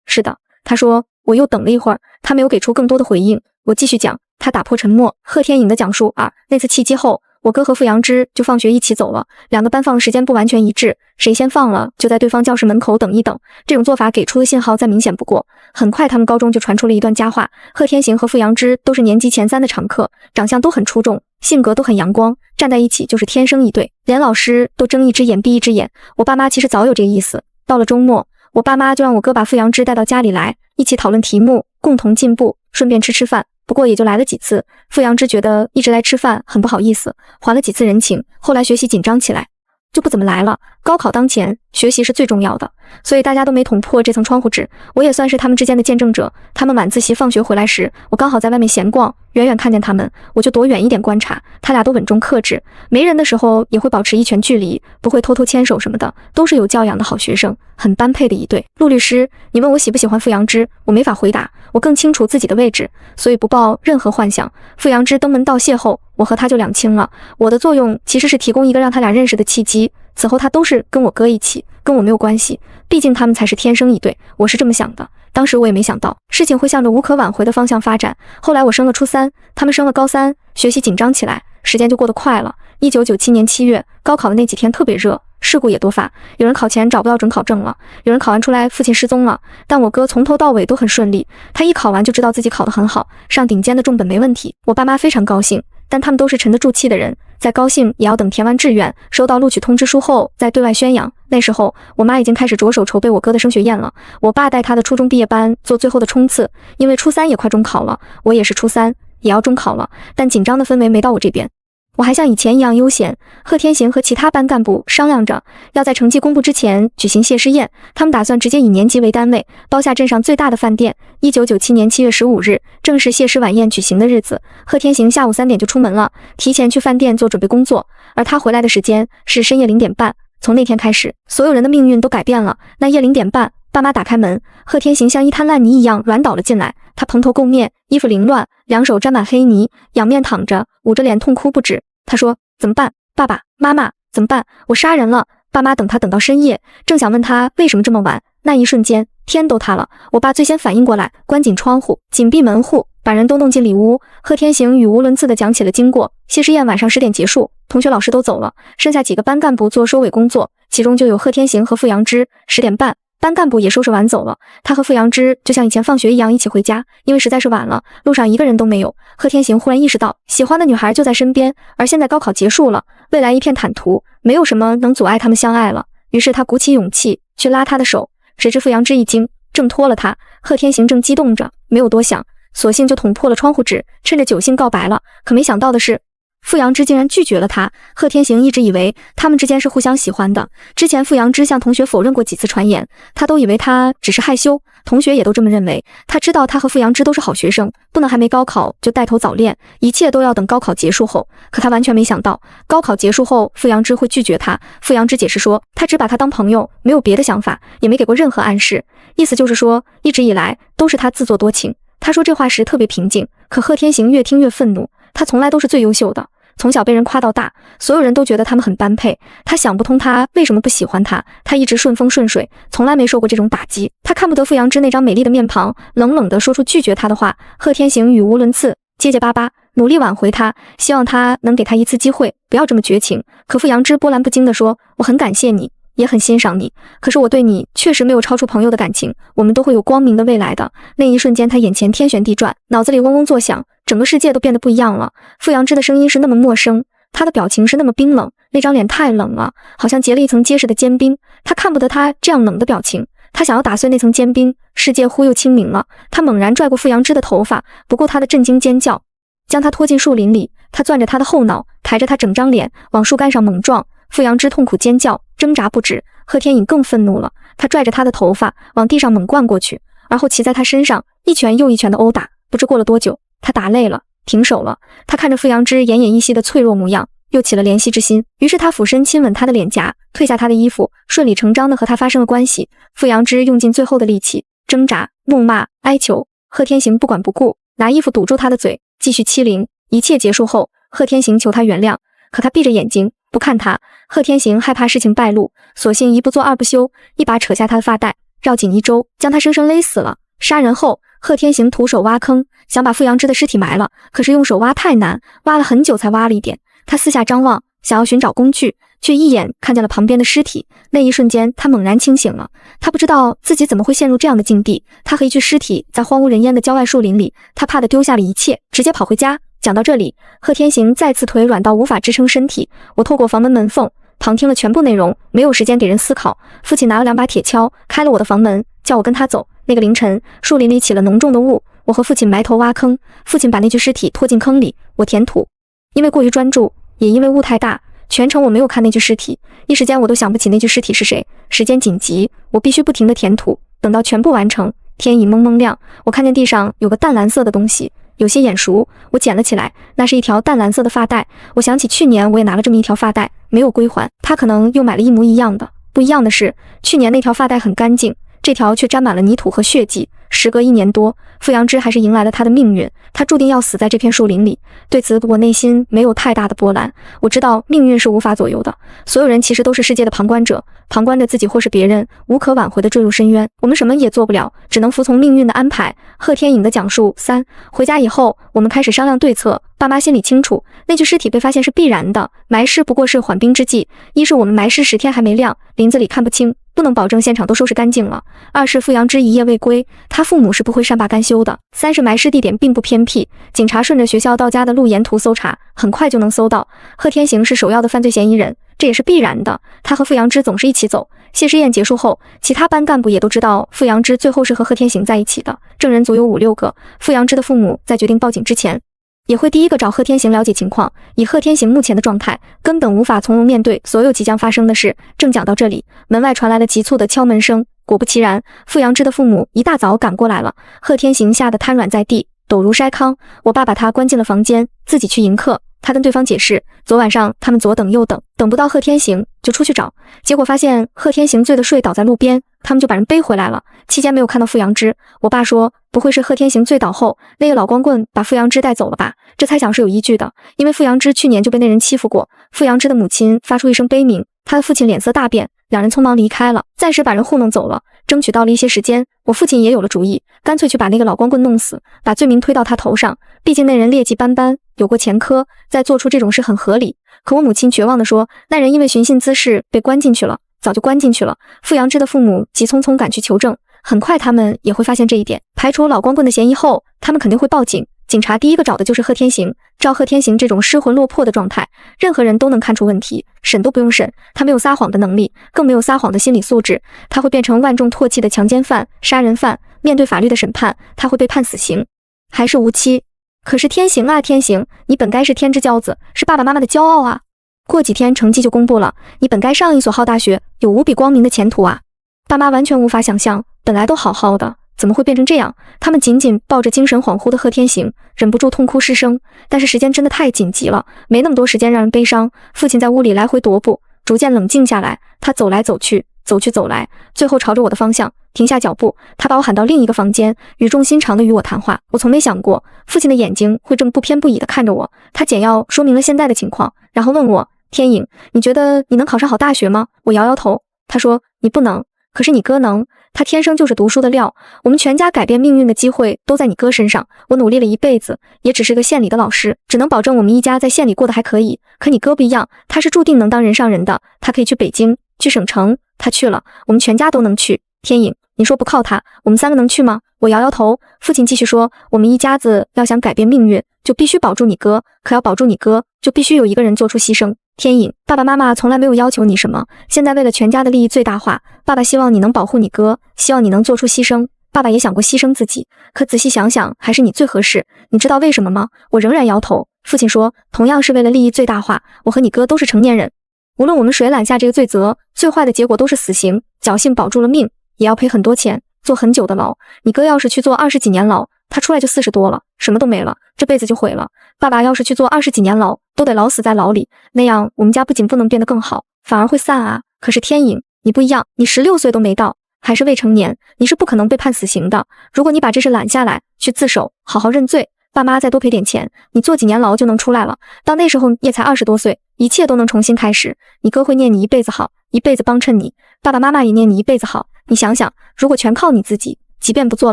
是的。他说。我又等了一会儿，他没有给出更多的回应。我继续讲，他打破沉默。贺天颖的讲述2，那次契机后，我哥和傅阳之就放学一起走了，2个班放的时间不完全一致，谁先放了就在对方教室门口等一等，这种做法给出的信号再明显不过。很快他们高中就传出了一段佳话，贺天行和傅阳之都是年级前3的常客，长相都很出众，性格都很阳光，站在一起就是天生一对，连老师都睁一只眼闭一只眼。我爸妈其实早有这个意思，到了周末，我爸妈就让我哥把傅阳之带到家里来，一起讨论题目，共同进步，顺便吃饭。不过也就来了几次，傅阳之觉得一直来吃饭很不好意思，还了几次人情。后来学习紧张起来，就不怎么来了。高考当前，学习是最重要的，所以大家都没捅破这层窗户纸。我也算是他们之间的见证者。他们晚自习放学回来时，我刚好在外面闲逛，远远看见他们，我就躲远一点观察。他俩都稳重克制，没人的时候也会保持1拳距离，不会偷偷牵手什么的，都是有教养的好学生，很般配的一对。陆律师，你问我喜不喜欢傅阳之，我没法回答，我更清楚自己的位置，所以不抱任何幻想。傅阳之登门道谢后，我和他就两清了。我的作用其实是提供一个让他俩认识的契机，此后他都是跟我哥一起，跟我没有关系，毕竟他们才是天生一对，我是这么想的。当时我也没想到事情会向着无可挽回的方向发展。后来我升了初3，他们升了高3，学习紧张起来，时间就过得快了。1997年7月，高考的那几天特别热，事故也多发，有人考前找不到准考证了，有人考完出来父亲失踪了，但我哥从头到尾都很顺利，他一考完就知道自己考得很好，上顶尖的重本没问题。我爸妈非常高兴，但他们都是沉得住气的人，再高兴也要等填完志愿，收到录取通知书后再对外宣扬。那时候我妈已经开始着手筹备我哥的升学宴了，我爸带他的初中毕业班做最后的冲刺，因为初3也快中考了，我也是初3，也要中考了，但紧张的氛围没到我这边。我还像以前一样悠闲。贺天行和其他班干部商量着要在成绩公布之前举行谢师宴，他们打算直接以年级为单位，包下镇上最大的饭店。1997年7月15日，正是谢师晚宴举行的日子。贺天行下午3点就出门了，提前去饭店做准备工作，而他回来的时间是深夜0点半。从那天开始，所有人的命运都改变了。那夜0点半，爸妈打开门，贺天行像一滩烂泥一样软倒了进来，他蓬头垢面，衣服凌乱，两手沾满黑泥，仰面躺着，捂着脸痛哭不止。他说：怎么办？爸爸妈妈怎么办？我杀人了。爸妈等他等到深夜，正想问他为什么这么晚，那一瞬间天都塌了。我爸最先反应过来，关紧窗户，紧闭门户，把人都弄进里屋。贺天行语无伦次地讲起了经过。谢师宴晚上10点结束，同学老师都走了，剩下几个班干部做收尾工作，其中就有贺天行和傅阳之。10点半，班干部也收拾完走了，他和傅阳之就像以前放学一样一起回家，因为实在是晚了，路上一个人都没有。贺天行忽然意识到，喜欢的女孩就在身边，而现在高考结束了，未来一片坦途，没有什么能阻碍他们相爱了。于是他鼓起勇气去拉她的手，谁知傅阳之一惊，挣脱了他。贺天行正激动着，没有多想，索性就捅破了窗户纸，趁着酒兴告白了。可没想到的是，傅阳之竟然拒绝了他。贺天行一直以为他们之间是互相喜欢的，之前傅阳之向同学否认过几次传言，他都以为他只是害羞，同学也都这么认为。他知道他和傅阳之都是好学生，不能还没高考就带头早恋，一切都要等高考结束后。可他完全没想到，高考结束后傅阳之会拒绝他。傅阳之解释说，他只把他当朋友，没有别的想法，也没给过任何暗示，意思就是说，一直以来都是他自作多情。他说这话时特别平静，可贺天行越听越愤怒。他从来都是最优秀的，从小被人夸到大，所有人都觉得他们很般配。他想不通他为什么不喜欢他，他一直顺风顺水，从来没受过这种打击。他看不得傅阳之那张美丽的面庞，冷冷地说出拒绝他的话。贺天行语无伦次，结结巴巴，努力挽回他，希望他能给他一次机会，不要这么绝情。可傅阳之波澜不惊地说，我很感谢你，也很欣赏你，可是我对你确实没有超出朋友的感情，我们都会有光明的未来的。那一瞬间，他眼前天旋地转，脑子里嗡嗡作响，整个世界都变得不一样了。傅阳之的声音是那么陌生，他的表情是那么冰冷，那张脸太冷了，好像结了一层结实的坚冰。他看不得他这样冷的表情，他想要打碎那层坚冰，世界忽又清明了。他猛然拽过傅阳之的头发，不顾他的震惊尖叫，将他拖进树林里。他攥着他的后脑，抬着他整张脸往树干上猛撞。傅阳之痛苦尖叫，挣扎不止。贺天隐更愤怒了，他拽着他的头发往地上猛灌过去，而后骑在他身上，一拳又一拳的殴打。不知过了多久，他打累了，停手了。他看着傅阳之奄奄一息的脆弱模样，又起了怜惜之心，于是他俯身亲吻他的脸颊，褪下他的衣服，顺理成章的和他发生了关系。傅阳之用尽最后的力气，挣扎、怒骂、哀求。贺天行不管不顾，拿衣服堵住他的嘴，继续欺凌。一切结束后，贺天行求他原谅，可他闭着眼睛不看他。贺天行害怕事情败露，索性一不做二不休，一把扯下他的发带，绕颈一周，将他生生勒死了。杀人后，贺天行徒手挖坑，想把傅阳之的尸体埋了，可是用手挖太难，挖了很久才挖了一点。他四下张望，想要寻找工具，却一眼看见了旁边的尸体。那一瞬间，他猛然清醒了。他不知道自己怎么会陷入这样的境地。他和一具尸体在荒无人烟的郊外树林里，他怕得丢下了一切，直接跑回家。讲到这里，贺天行再次腿软到无法支撑身体。我透过房门门缝旁听了全部内容，没有时间给人思考。父亲拿了2把铁锹，开了我的房门，叫我跟他走。那个凌晨，树林里起了浓重的雾，我和父亲埋头挖坑，父亲把那具尸体拖进坑里，我填土。因为过于专注，也因为雾太大，全程我没有看那具尸体，一时间我都想不起那具尸体是谁。时间紧急，我必须不停地填土，等到全部完成，天已蒙蒙亮。我看见地上有个淡蓝色的东西，有些眼熟，我捡了起来，那是一条淡蓝色的发带。我想起去年我也拿了这么一条发带，没有归还，他可能又买了一模一样的。不一样的是，去年那条发带很干净，这条却沾满了泥土和血迹。时隔1年多，傅阳之还是迎来了他的命运，他注定要死在这片树林里。对此我内心没有太大的波澜，我知道命运是无法左右的，所有人其实都是世界的旁观者，旁观着自己或是别人无可挽回的坠入深渊，我们什么也做不了，只能服从命运的安排。贺天隐的讲述3。回家以后，我们开始商量对策。爸妈心里清楚，那具尸体被发现是必然的，埋尸不过是缓兵之计。一是我们埋尸10天还没亮，林子里看不清，不能保证现场都收拾干净了；二是傅阳之一夜未归，他父母是不会善罢甘休的；三是埋尸地点并不偏僻，警察顺着学校到家的路沿途搜查，很快就能搜到。贺天行是首要的犯罪嫌疑人，这也是必然的，他和傅阳之总是一起走。谢师宴结束后，其他班干部也都知道傅阳之最后是和贺天行在一起的，证人足有5、6个。傅阳之的父母在决定报警之前，也会第一个找贺天行了解情况，以贺天行目前的状态，根本无法从容面对所有即将发生的事。正讲到这里，门外传来了急促的敲门声。果不其然，傅阳之的父母一大早赶过来了。贺天行吓得瘫软在地，抖如筛糠。我爸把他关进了房间，自己去迎客。他跟对方解释，昨晚上他们左等右等，等不到贺天行就出去找，结果发现贺天行醉得睡倒在路边，他们就把人背回来了。期间没有看到傅阳之，我爸说不会是贺天行醉倒后那个老光棍把傅阳之带走了吧？这猜想是有依据的，因为傅阳之去年就被那人欺负过。傅阳之的母亲发出一声悲鸣，他的父亲脸色大变，两人匆忙离开了，暂时把人糊弄走了，争取到了一些时间。我父亲也有了主意，干脆去把那个老光棍弄死，把罪名推到他头上，毕竟那人劣迹斑斑，有过前科，再做出这种事很合理。可我母亲绝望地说，那人因为寻衅滋事被关进去了，早就关进去了。傅阳之的父母急匆匆赶去求证，很快他们也会发现这一点，排除老光棍的嫌疑后，他们肯定会报警。警察第一个找的就是贺天行，照贺天行这种失魂落魄的状态，任何人都能看出问题，审都不用审，他没有撒谎的能力，更没有撒谎的心理素质，他会变成万众唾弃的强奸犯、杀人犯，面对法律的审判，他会被判死刑，还是无期。可是天行啊天行，你本该是天之骄子，是爸爸妈妈的骄傲啊！过几天成绩就公布了，你本该上一所好大学，有无比光明的前途啊！爸妈完全无法想象，本来都好好的，怎么会变成这样？他们紧紧抱着精神恍惚的贺天行，忍不住痛哭失声。但是时间真的太紧急了，没那么多时间让人悲伤。父亲在屋里来回踱步，逐渐冷静下来，他走来走去，走去走来，最后朝着我的方向停下脚步。他把我喊到另一个房间，语重心长地与我谈话。我从没想过父亲的眼睛会这么不偏不倚地看着我。他简要说明了现在的情况，然后问我：天颖，你觉得你能考上好大学吗？我摇摇头。他说：你不能，可是你哥能，他天生就是读书的料，我们全家改变命运的机会都在你哥身上。我努力了一辈子，也只是个县里的老师，只能保证我们一家在县里过得还可以。可你哥不一样，他是注定能当人上人的，他可以去北京，去省城，他去了，我们全家都能去。天颖，你说不靠他，我们3个能去吗？我摇摇头。父亲继续说，我们一家子要想改变命运，就必须保住你哥，可要保住你哥，就必须有一个人做出牺牲。天颖，爸爸妈妈从来没有要求你什么，现在为了全家的利益最大化，爸爸希望你能保护你哥，希望你能做出牺牲。爸爸也想过牺牲自己，可仔细想想，还是你最合适。你知道为什么吗？我仍然摇头。父亲说，同样是为了利益最大化，我和你哥都是成年人，无论我们谁揽下这个罪责，最坏的结果都是死刑。侥幸保住了命，也要赔很多钱，坐很久的牢。你哥要是去坐20几年牢，他出来就40多了，什么都没了，这辈子就毁了。爸爸要是去坐20几年牢，都得老死在牢里，那样我们家不仅不能变得更好，反而会散啊。可是天颖，你不一样，你16岁都没到，还是未成年，你是不可能被判死刑的。如果你把这事揽下来，去自首，好好认罪，爸妈再多赔点钱，你坐几年牢就能出来了。到那时候也才20多岁，一切都能重新开始。你哥会念你一辈子好，一辈子帮衬你，爸爸妈妈也念你一辈子好。你想想，如果全靠你自己，即便不坐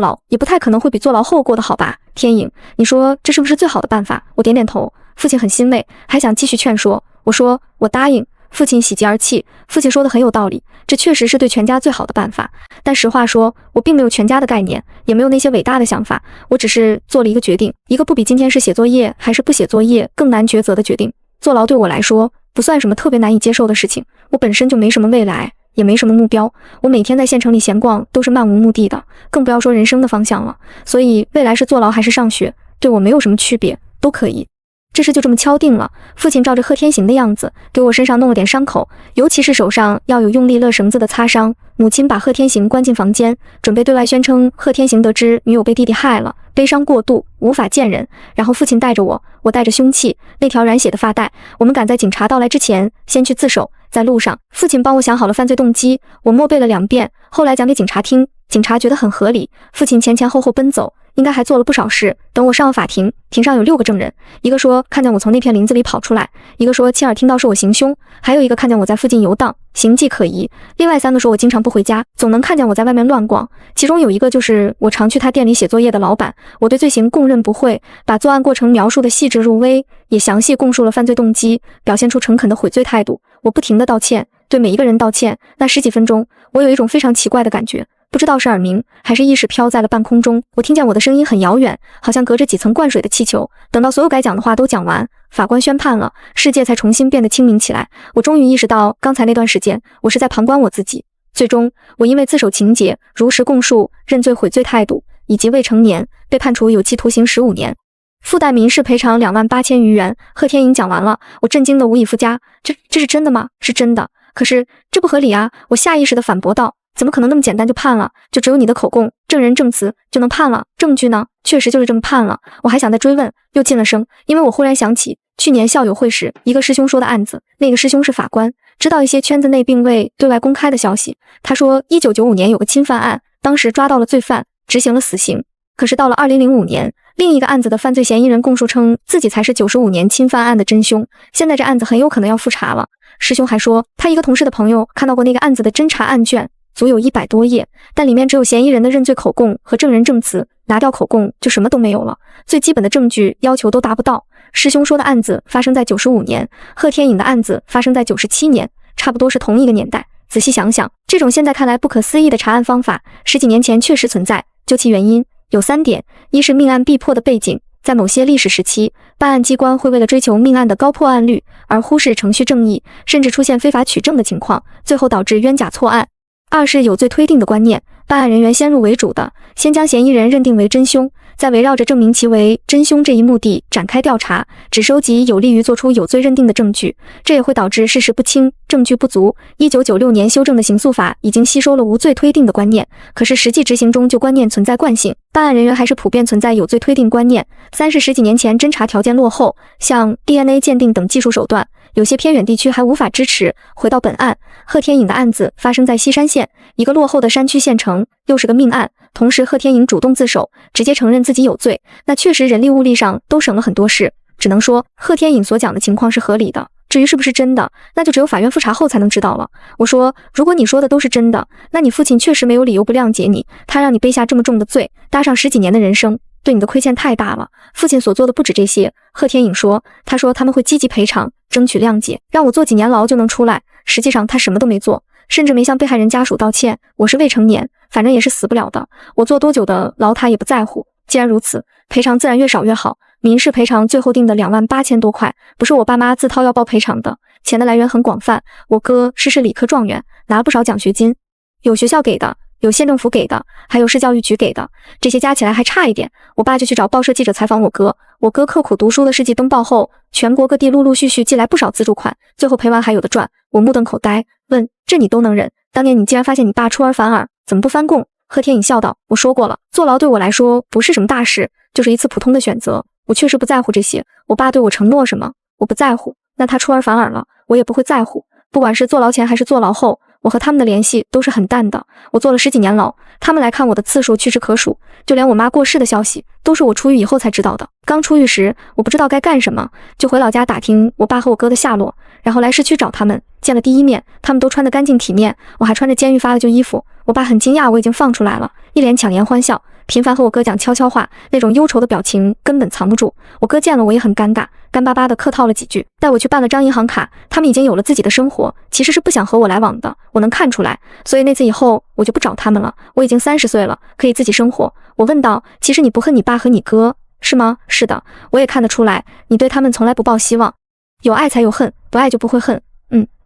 牢，也不太可能会比坐牢后过得好吧？天颖，你说这是不是最好的办法？我点点头。父亲很欣慰，还想继续劝说。我说我答应。父亲喜极而泣。父亲说的很有道理，这确实是对全家最好的办法。但实话说，我并没有全家的概念，也没有那些伟大的想法。我只是做了一个决定，一个不比今天是写作业还是不写作业更难抉择的决定。坐牢对我来说不算什么特别难以接受的事情，我本身就没什么未来，也没什么目标，我每天在县城里闲逛都是漫无目的的，更不要说人生的方向了。所以未来是坐牢还是上学，对我没有什么区别，都可以。这事就这么敲定了。父亲照着贺天行的样子给我身上弄了点伤口，尤其是手上要有用力勒绳子的擦伤。母亲把贺天行关进房间，准备对外宣称贺天行得知女友被弟弟害了，悲伤过度，无法见人。然后父亲带着我带着凶器，那条染血的发带。我们赶在警察到来之前先去自首。在路上，父亲帮我想好了犯罪动机，我默背了2遍，后来讲给警察听，警察觉得很合理。父亲前后奔走，应该还做了不少事。等我上了法庭，庭上有6个证人，一个说看见我从那片林子里跑出来，一个说亲耳听到是我行凶，还有一个看见我在附近游荡，形迹可疑。另外3个说我经常不回家，总能看见我在外面乱逛。其中有一个就是我常去他店里写作业的老板。我对罪行供认不讳，把作案过程描述的细致入微，也详细供述了犯罪动机，表现出诚恳的悔罪态度。我不停地道歉，对每一个人道歉。那10几分钟，我有一种非常奇怪的感觉，不知道是耳鸣还是意识飘在了半空中。我听见我的声音很遥远，好像隔着几层灌水的气球。等到所有该讲的话都讲完，法官宣判了，世界才重新变得清明起来。我终于意识到，刚才那段时间我是在旁观我自己。最终，我因为自首情节、如实供述、认罪悔罪态度以及未成年，被判处有期徒刑15年，附带民事赔偿28000余元。贺天颖讲完了，我震惊得无以复加。这是真的吗？是真的。可是这不合理啊！我下意识地反驳道。怎么可能那么简单就判了？就只有你的口供、证人证词就能判了？证据呢？确实就是这么判了。我还想再追问，又噤了声，因为我忽然想起去年校友会时一个师兄说的案子。那个师兄是法官，知道一些圈子内并未对外公开的消息。他说1995年有个侵犯案，当时抓到了罪犯，执行了死刑。可是到了2005年，另一个案子的犯罪嫌疑人供述称自己才是95年侵犯案的真凶，现在这案子很有可能要复查了。师兄还说，他一个同事的朋友看到过那个案子的侦查案卷，足有100多页，但里面只有嫌疑人的认罪口供和证人证词，拿掉口供就什么都没有了，最基本的证据要求都达不到。师兄说的案子发生在95年，贺天颖的案子发生在97年，差不多是同一个年代。仔细想想，这种现在看来不可思议的查案方法，10几年前确实存在。究其原因，有3点：一是命案必破的背景，在某些历史时期，办案机关会为了追求命案的高破案率而忽视程序正义，甚至出现非法取证的情况，最后导致冤假错案。2是有罪推定的观念，办案人员先入为主的，先将嫌疑人认定为真凶，在围绕着证明其为真凶这一目的展开调查，只收集有利于做出有罪认定的证据，这也会导致事实不清、证据不足。1996年修正的刑诉法已经吸收了无罪推定的观念，可是实际执行中就观念存在惯性，办案人员还是普遍存在有罪推定观念。30几年前侦查条件落后，像 DNA 鉴定等技术手段，有些偏远地区还无法支持。回到本案，贺天颖的案子发生在西山县，一个落后的山区县城，又是个命案。同时贺天颖主动自首，直接承认自己有罪，那确实人力物力上都省了很多事。只能说贺天颖所讲的情况是合理的，至于是不是真的，那就只有法院复查后才能知道了。我说，如果你说的都是真的，那你父亲确实没有理由不谅解你，他让你背下这么重的罪，搭上10几年的人生，对你的亏欠太大了。父亲所做的不止这些。贺天颖说，他说他们会积极赔偿，争取谅解，让我坐几年牢就能出来。实际上他什么都没做，甚至没向被害人家属道歉。我是未成年，反正也是死不了的，我坐多久的牢他也不在乎。既然如此，赔偿自然越少越好。民事赔偿最后定的28000多块，不是我爸妈自掏腰包赔偿的，钱的来源很广泛。我哥是理科状元，拿了不少奖学金，有学校给的，有县政府给的，还有市教育局给的，这些加起来还差一点。我爸就去找报社记者采访我哥，我哥刻苦读书的事迹登报后，全国各地陆陆续续寄来不少资助款，最后赔完还有的赚。我目瞪口呆，问：这你都能忍？当年你既然发现你爸出尔反尔，怎么不翻供？贺天颖笑道：我说过了，坐牢对我来说不是什么大事，就是一次普通的选择。我确实不在乎这些，我爸对我承诺什么，我不在乎，那他出尔反尔了，我也不会在乎。不管是坐牢前还是坐牢后，我和他们的联系都是很淡的。我坐了10几年牢，他们来看我的次数屈指可数，就连我妈过世的消息都是我出狱以后才知道的。刚出狱时，我不知道该干什么，就回老家打听我爸和我哥的下落，然后来市区找他们，见了第一面，他们都穿得干净体面，我还穿着监狱发的旧衣服。我爸很惊讶我已经放出来了，一脸强颜欢笑，频繁和我哥讲悄悄话，那种忧愁的表情根本藏不住。我哥见了我也很尴尬，干巴巴的客套了几句，带我去办了张银行卡。他们已经有了自己的生活，其实是不想和我来往的，我能看出来。所以那次以后我就不找他们了，我已经30岁了，可以自己生活。我问道：其实你不恨你爸和你哥是吗？是的，我也看得出来，你对他们从来不抱希望，有爱才有恨，不爱就不会恨。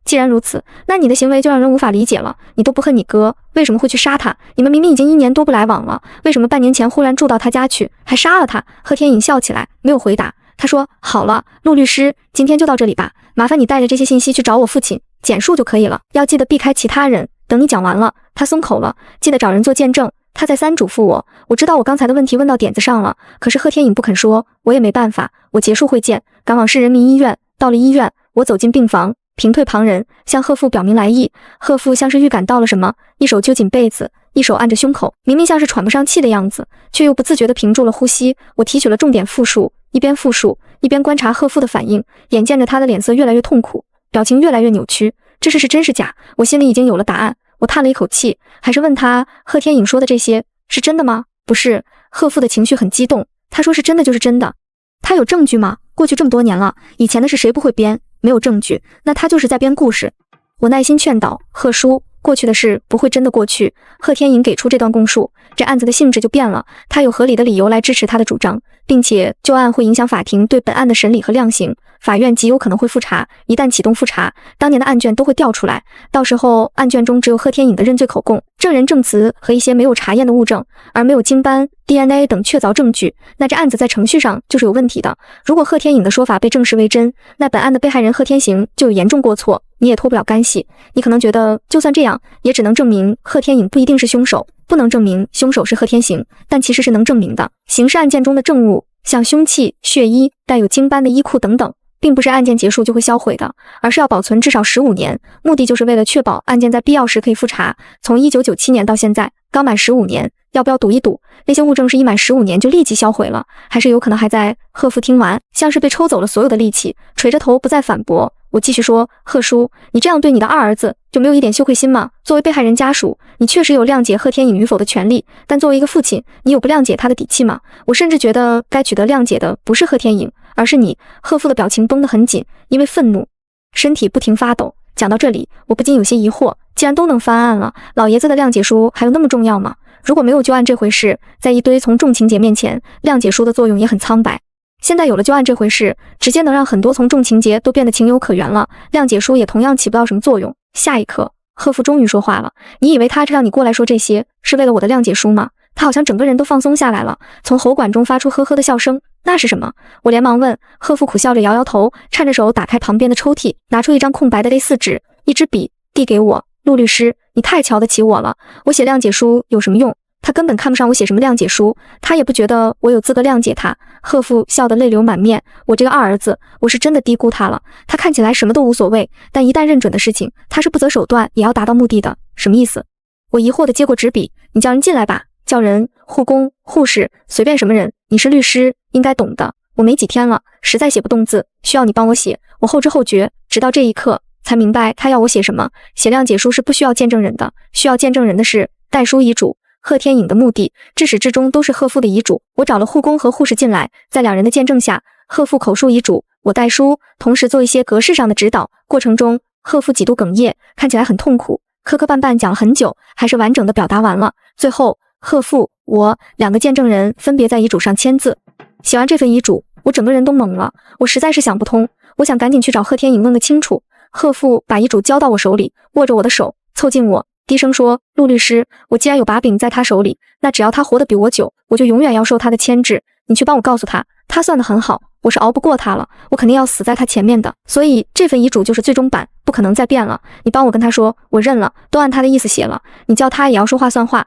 既然如此，那你的行为就让人无法理解了。你都不恨你哥，为什么会去杀他？你们明明已经1年多不来往了，为什么半年前忽然住到他家去，还杀了他？贺天颖笑起来，没有回答。他说：好了，陆律师，今天就到这里吧，麻烦你带着这些信息去找我父亲，简述就可以了，要记得避开其他人。等你讲完了，他松口了，记得找人做见证。他再三嘱咐我，我知道我刚才的问题问到点子上了，可是贺天颖不肯说，我也没办法。我结束会见，赶往市人民医院。到了医院，我走进病房，平退旁人，向贺父表明来意。贺父像是预感到了什么，一手揪紧被子，一手按着胸口，明明像是喘不上气的样子，却又不自觉地屏住了呼吸。我提取了重点复述，一边复述一边观察贺父的反应，眼见着他的脸色越来越痛苦，表情越来越扭曲。这事是真是假？我心里已经有了答案。我叹了一口气，还是问他：贺天颖说的这些是真的吗？不是。贺父的情绪很激动，他说是真的就是真的。他有证据吗？过去这么多年了，以前的事谁不会编？没有证据，那他就是在编故事。我耐心劝导贺叔，过去的事不会真的过去。贺天颖给出这段供述，这案子的性质就变了，他有合理的理由来支持他的主张，并且旧案会影响法庭对本案的审理和量刑，法院极有可能会复查。一旦启动复查，当年的案卷都会调出来，到时候案卷中只有贺天颖的认罪口供、证人证词和一些没有查验的物证，而没有经斑、DNA 等确凿证据，那这案子在程序上就是有问题的。如果贺天颖的说法被证实为真，那本案的被害人贺天行就有严重过错，你也脱不了干系。你可能觉得就算这样，也只能证明贺天颖不一定是凶手，不能证明凶手是贺天行，但其实是能证明的。刑事案件中的证物，像凶器、血衣、带有经斑的衣裤等等，并不是案件结束就会销毁的，而是要保存至少15年，目的就是为了确保案件在必要时可以复查。从1997年到现在，刚满15年，要不要赌一赌？那些物证是一满15年就立即销毁了，还是有可能还在？贺父听完，像是被抽走了所有的力气，垂着头不再反驳。我继续说，贺叔，你这样对你的二儿子就没有一点羞愧心吗？作为被害人家属，你确实有谅解贺天颖与否的权利，但作为一个父亲，你有不谅解他的底气吗？我甚至觉得该取得谅解的不是贺天颖，而是你。贺父的表情绷得很紧，因为愤怒，身体不停发抖。讲到这里，我不禁有些疑惑，既然都能翻案了，老爷子的谅解书还有那么重要吗？如果没有旧案这回事，在一堆从重情节面前，谅解书的作用也很苍白。现在有了旧案这回事，直接能让很多从重情节都变得情有可原了，谅解书也同样起不到什么作用。下一刻，贺父终于说话了，你以为他让你过来说这些是为了我的谅解书吗？他好像整个人都放松下来了，从喉管中发出呵呵的笑声。那是什么？我连忙问。贺父苦笑着摇摇头，颤着手打开旁边的抽屉，拿出一张空白的 A4 纸，一支笔递给我。陆律师，你太瞧得起我了，我写谅解书有什么用？他根本看不上我写什么谅解书，他也不觉得我有资格谅解他。贺父笑得泪流满面，我这个二儿子，我是真的低估他了。他看起来什么都无所谓，但一旦认准的事情，他是不择手段也要达到目的的。什么意思？我疑惑地接过纸笔，你叫人进来吧。叫人，护工、护士，随便什么人，你是律师，应该懂的。我没几天了，实在写不动字，需要你帮我写。我后知后觉，直到这一刻才明白他要我写什么。写谅解书是不需要见证人的，需要见证人的是代书遗嘱。贺天颖的目的至始至终都是贺父的遗嘱。我找了护工和护士进来，在两人的见证下，贺父口述遗嘱，我代书，同时做一些格式上的指导。过程中，贺父几度哽咽，看起来很痛苦，磕磕绊绊讲了很久，还是完整的表达完了。最后，贺父、我两个见证人分别在遗嘱上签字。写完这份遗嘱，我整个人都懵了，我实在是想不通。我想赶紧去找贺天颖问个清楚。贺父把遗嘱交到我手里，握着我的手，凑近我，低声说：“陆律师，我既然有把柄在他手里，那只要他活得比我久，我就永远要受他的牵制。你去帮我告诉他，他算得很好，我是熬不过他了，我肯定要死在他前面的。所以这份遗嘱就是最终版，不可能再变了。你帮我跟他说，我认了，都按他的意思写了。你叫他也要说话算话。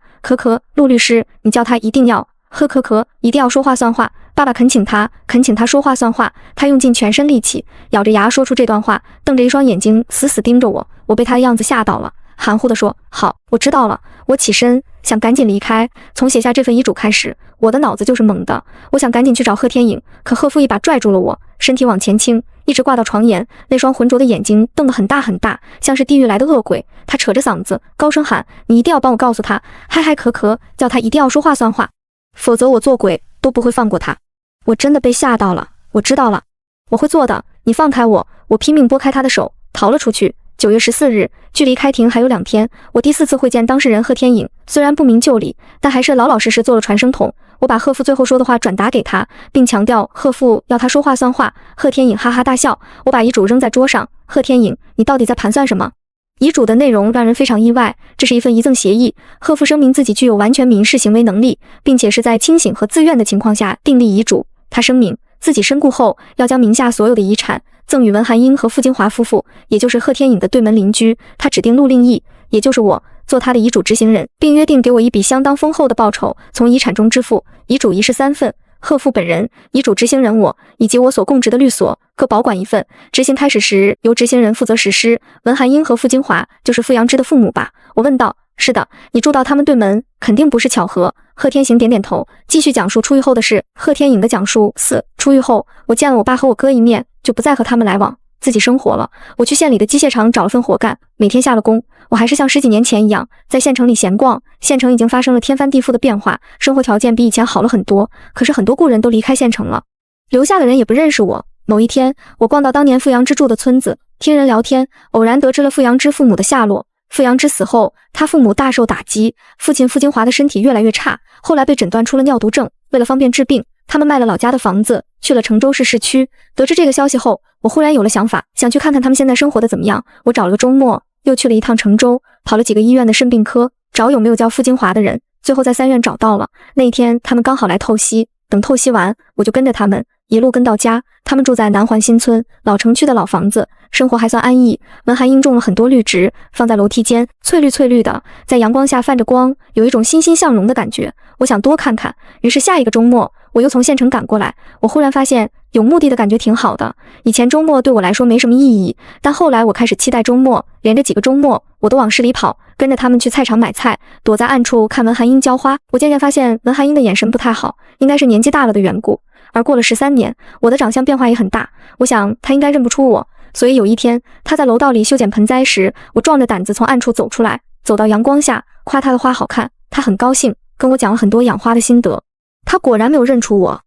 陆律师，你叫他一定要一定要说话算话。爸爸恳请他说话算话。他用尽全身力气，咬着牙说出这段话，瞪着一双眼睛死死盯着我。我被他的样子吓到了，含糊地说：好，我知道了。我起身想赶紧离开。从写下这份遗嘱开始，我的脑子就是懵的。我想赶紧去找贺天颖，可贺父一把拽住了我，身体往前倾，一直挂到床沿，那双浑浊的眼睛瞪得很大很大，像是地狱来的恶鬼。他扯着嗓子高声喊：你一定要帮我告诉他，嗨，叫他一定要说话算话，否则我做鬼都不会放过他。我真的被吓到了。我知道了，我会做的，你放开我。我拼命拨开他的手，逃了出去。9月14日，距离开庭还有2天，我第4次会见当事人贺天颖。虽然不明就里，但还是老老实实做了传声筒。我把贺父最后说的话转达给他，并强调贺父要他说话算话。贺天颖哈哈大笑。我把遗嘱扔在桌上。贺天颖，你到底在盘算什么？遗嘱的内容让人非常意外，这是一份遗赠协议。贺父声明自己具有完全民事行为能力，并且是在清醒和自愿的情况下订立遗嘱。他声明自己身故后要将名下所有的遗产赠与文寒英和傅金华夫妇，也就是贺天颖的对门邻居。他指定陆令义，也就是我，做他的遗嘱执行人，并约定给我一笔相当丰厚的报酬，从遗产中支付。遗嘱一式3份，贺父本人、遗嘱执行人我以及我所供职的律所各保管1份。执行开始时由执行人负责实施。文寒英和傅金华就是傅阳之的父母吧？我问道。是的，你住到他们对门，肯定不是巧合。贺天行点点头，继续讲述出狱后的事。贺天颖的讲述4：出狱后，我见了我爸和我哥一面，就不再和他们来往，自己生活了。我去县里的机械厂找了份活干，每天下了工，我还是像10几年前一样，在县城里闲逛。县城已经发生了天翻地覆的变化，生活条件比以前好了很多，可是很多故人都离开县城了，留下的人也不认识我。某一天，我逛到当年傅阳之住的村子，听人聊天，偶然得知了傅阳之父母的下落。傅阳之死后，他父母大受打击，父亲傅金华的身体越来越差，后来被诊断出了尿毒症。为了方便治病，他们卖了老家的房子，去了成州市市区。得知这个消息后，我忽然有了想法，想去看看他们现在生活的怎么样。我找了个周末，又去了一趟成州，跑了几个医院的肾病科，找有没有叫傅金华的人。最后在3院找到了。那一天他们刚好来透析，等透析完，我就跟着他们一路跟到家。他们住在南环新村老城区的老房子，生活还算安逸。文寒英种了很多绿植，放在楼梯间，翠绿的，在阳光下泛着光，有一种欣欣向荣的感觉。我想多看看，于是下一个周末我又从县城赶过来。我忽然发现有目的的感觉挺好的。以前周末对我来说没什么意义，但后来我开始期待周末，连着几个周末我都往市里跑，跟着他们去菜场买菜，躲在暗处看文寒英浇花。我渐渐发现文寒英的眼神不太好，应该是年纪大了的缘故。而过了13年，我的长相变化也很大，我想他应该认不出我。所以有一天，他在楼道里修剪盆栽时，我壮着胆子从暗处走出来，走到阳光下，夸他的花好看。他很高兴，跟我讲了很多养花的心得。他果然没有认出我，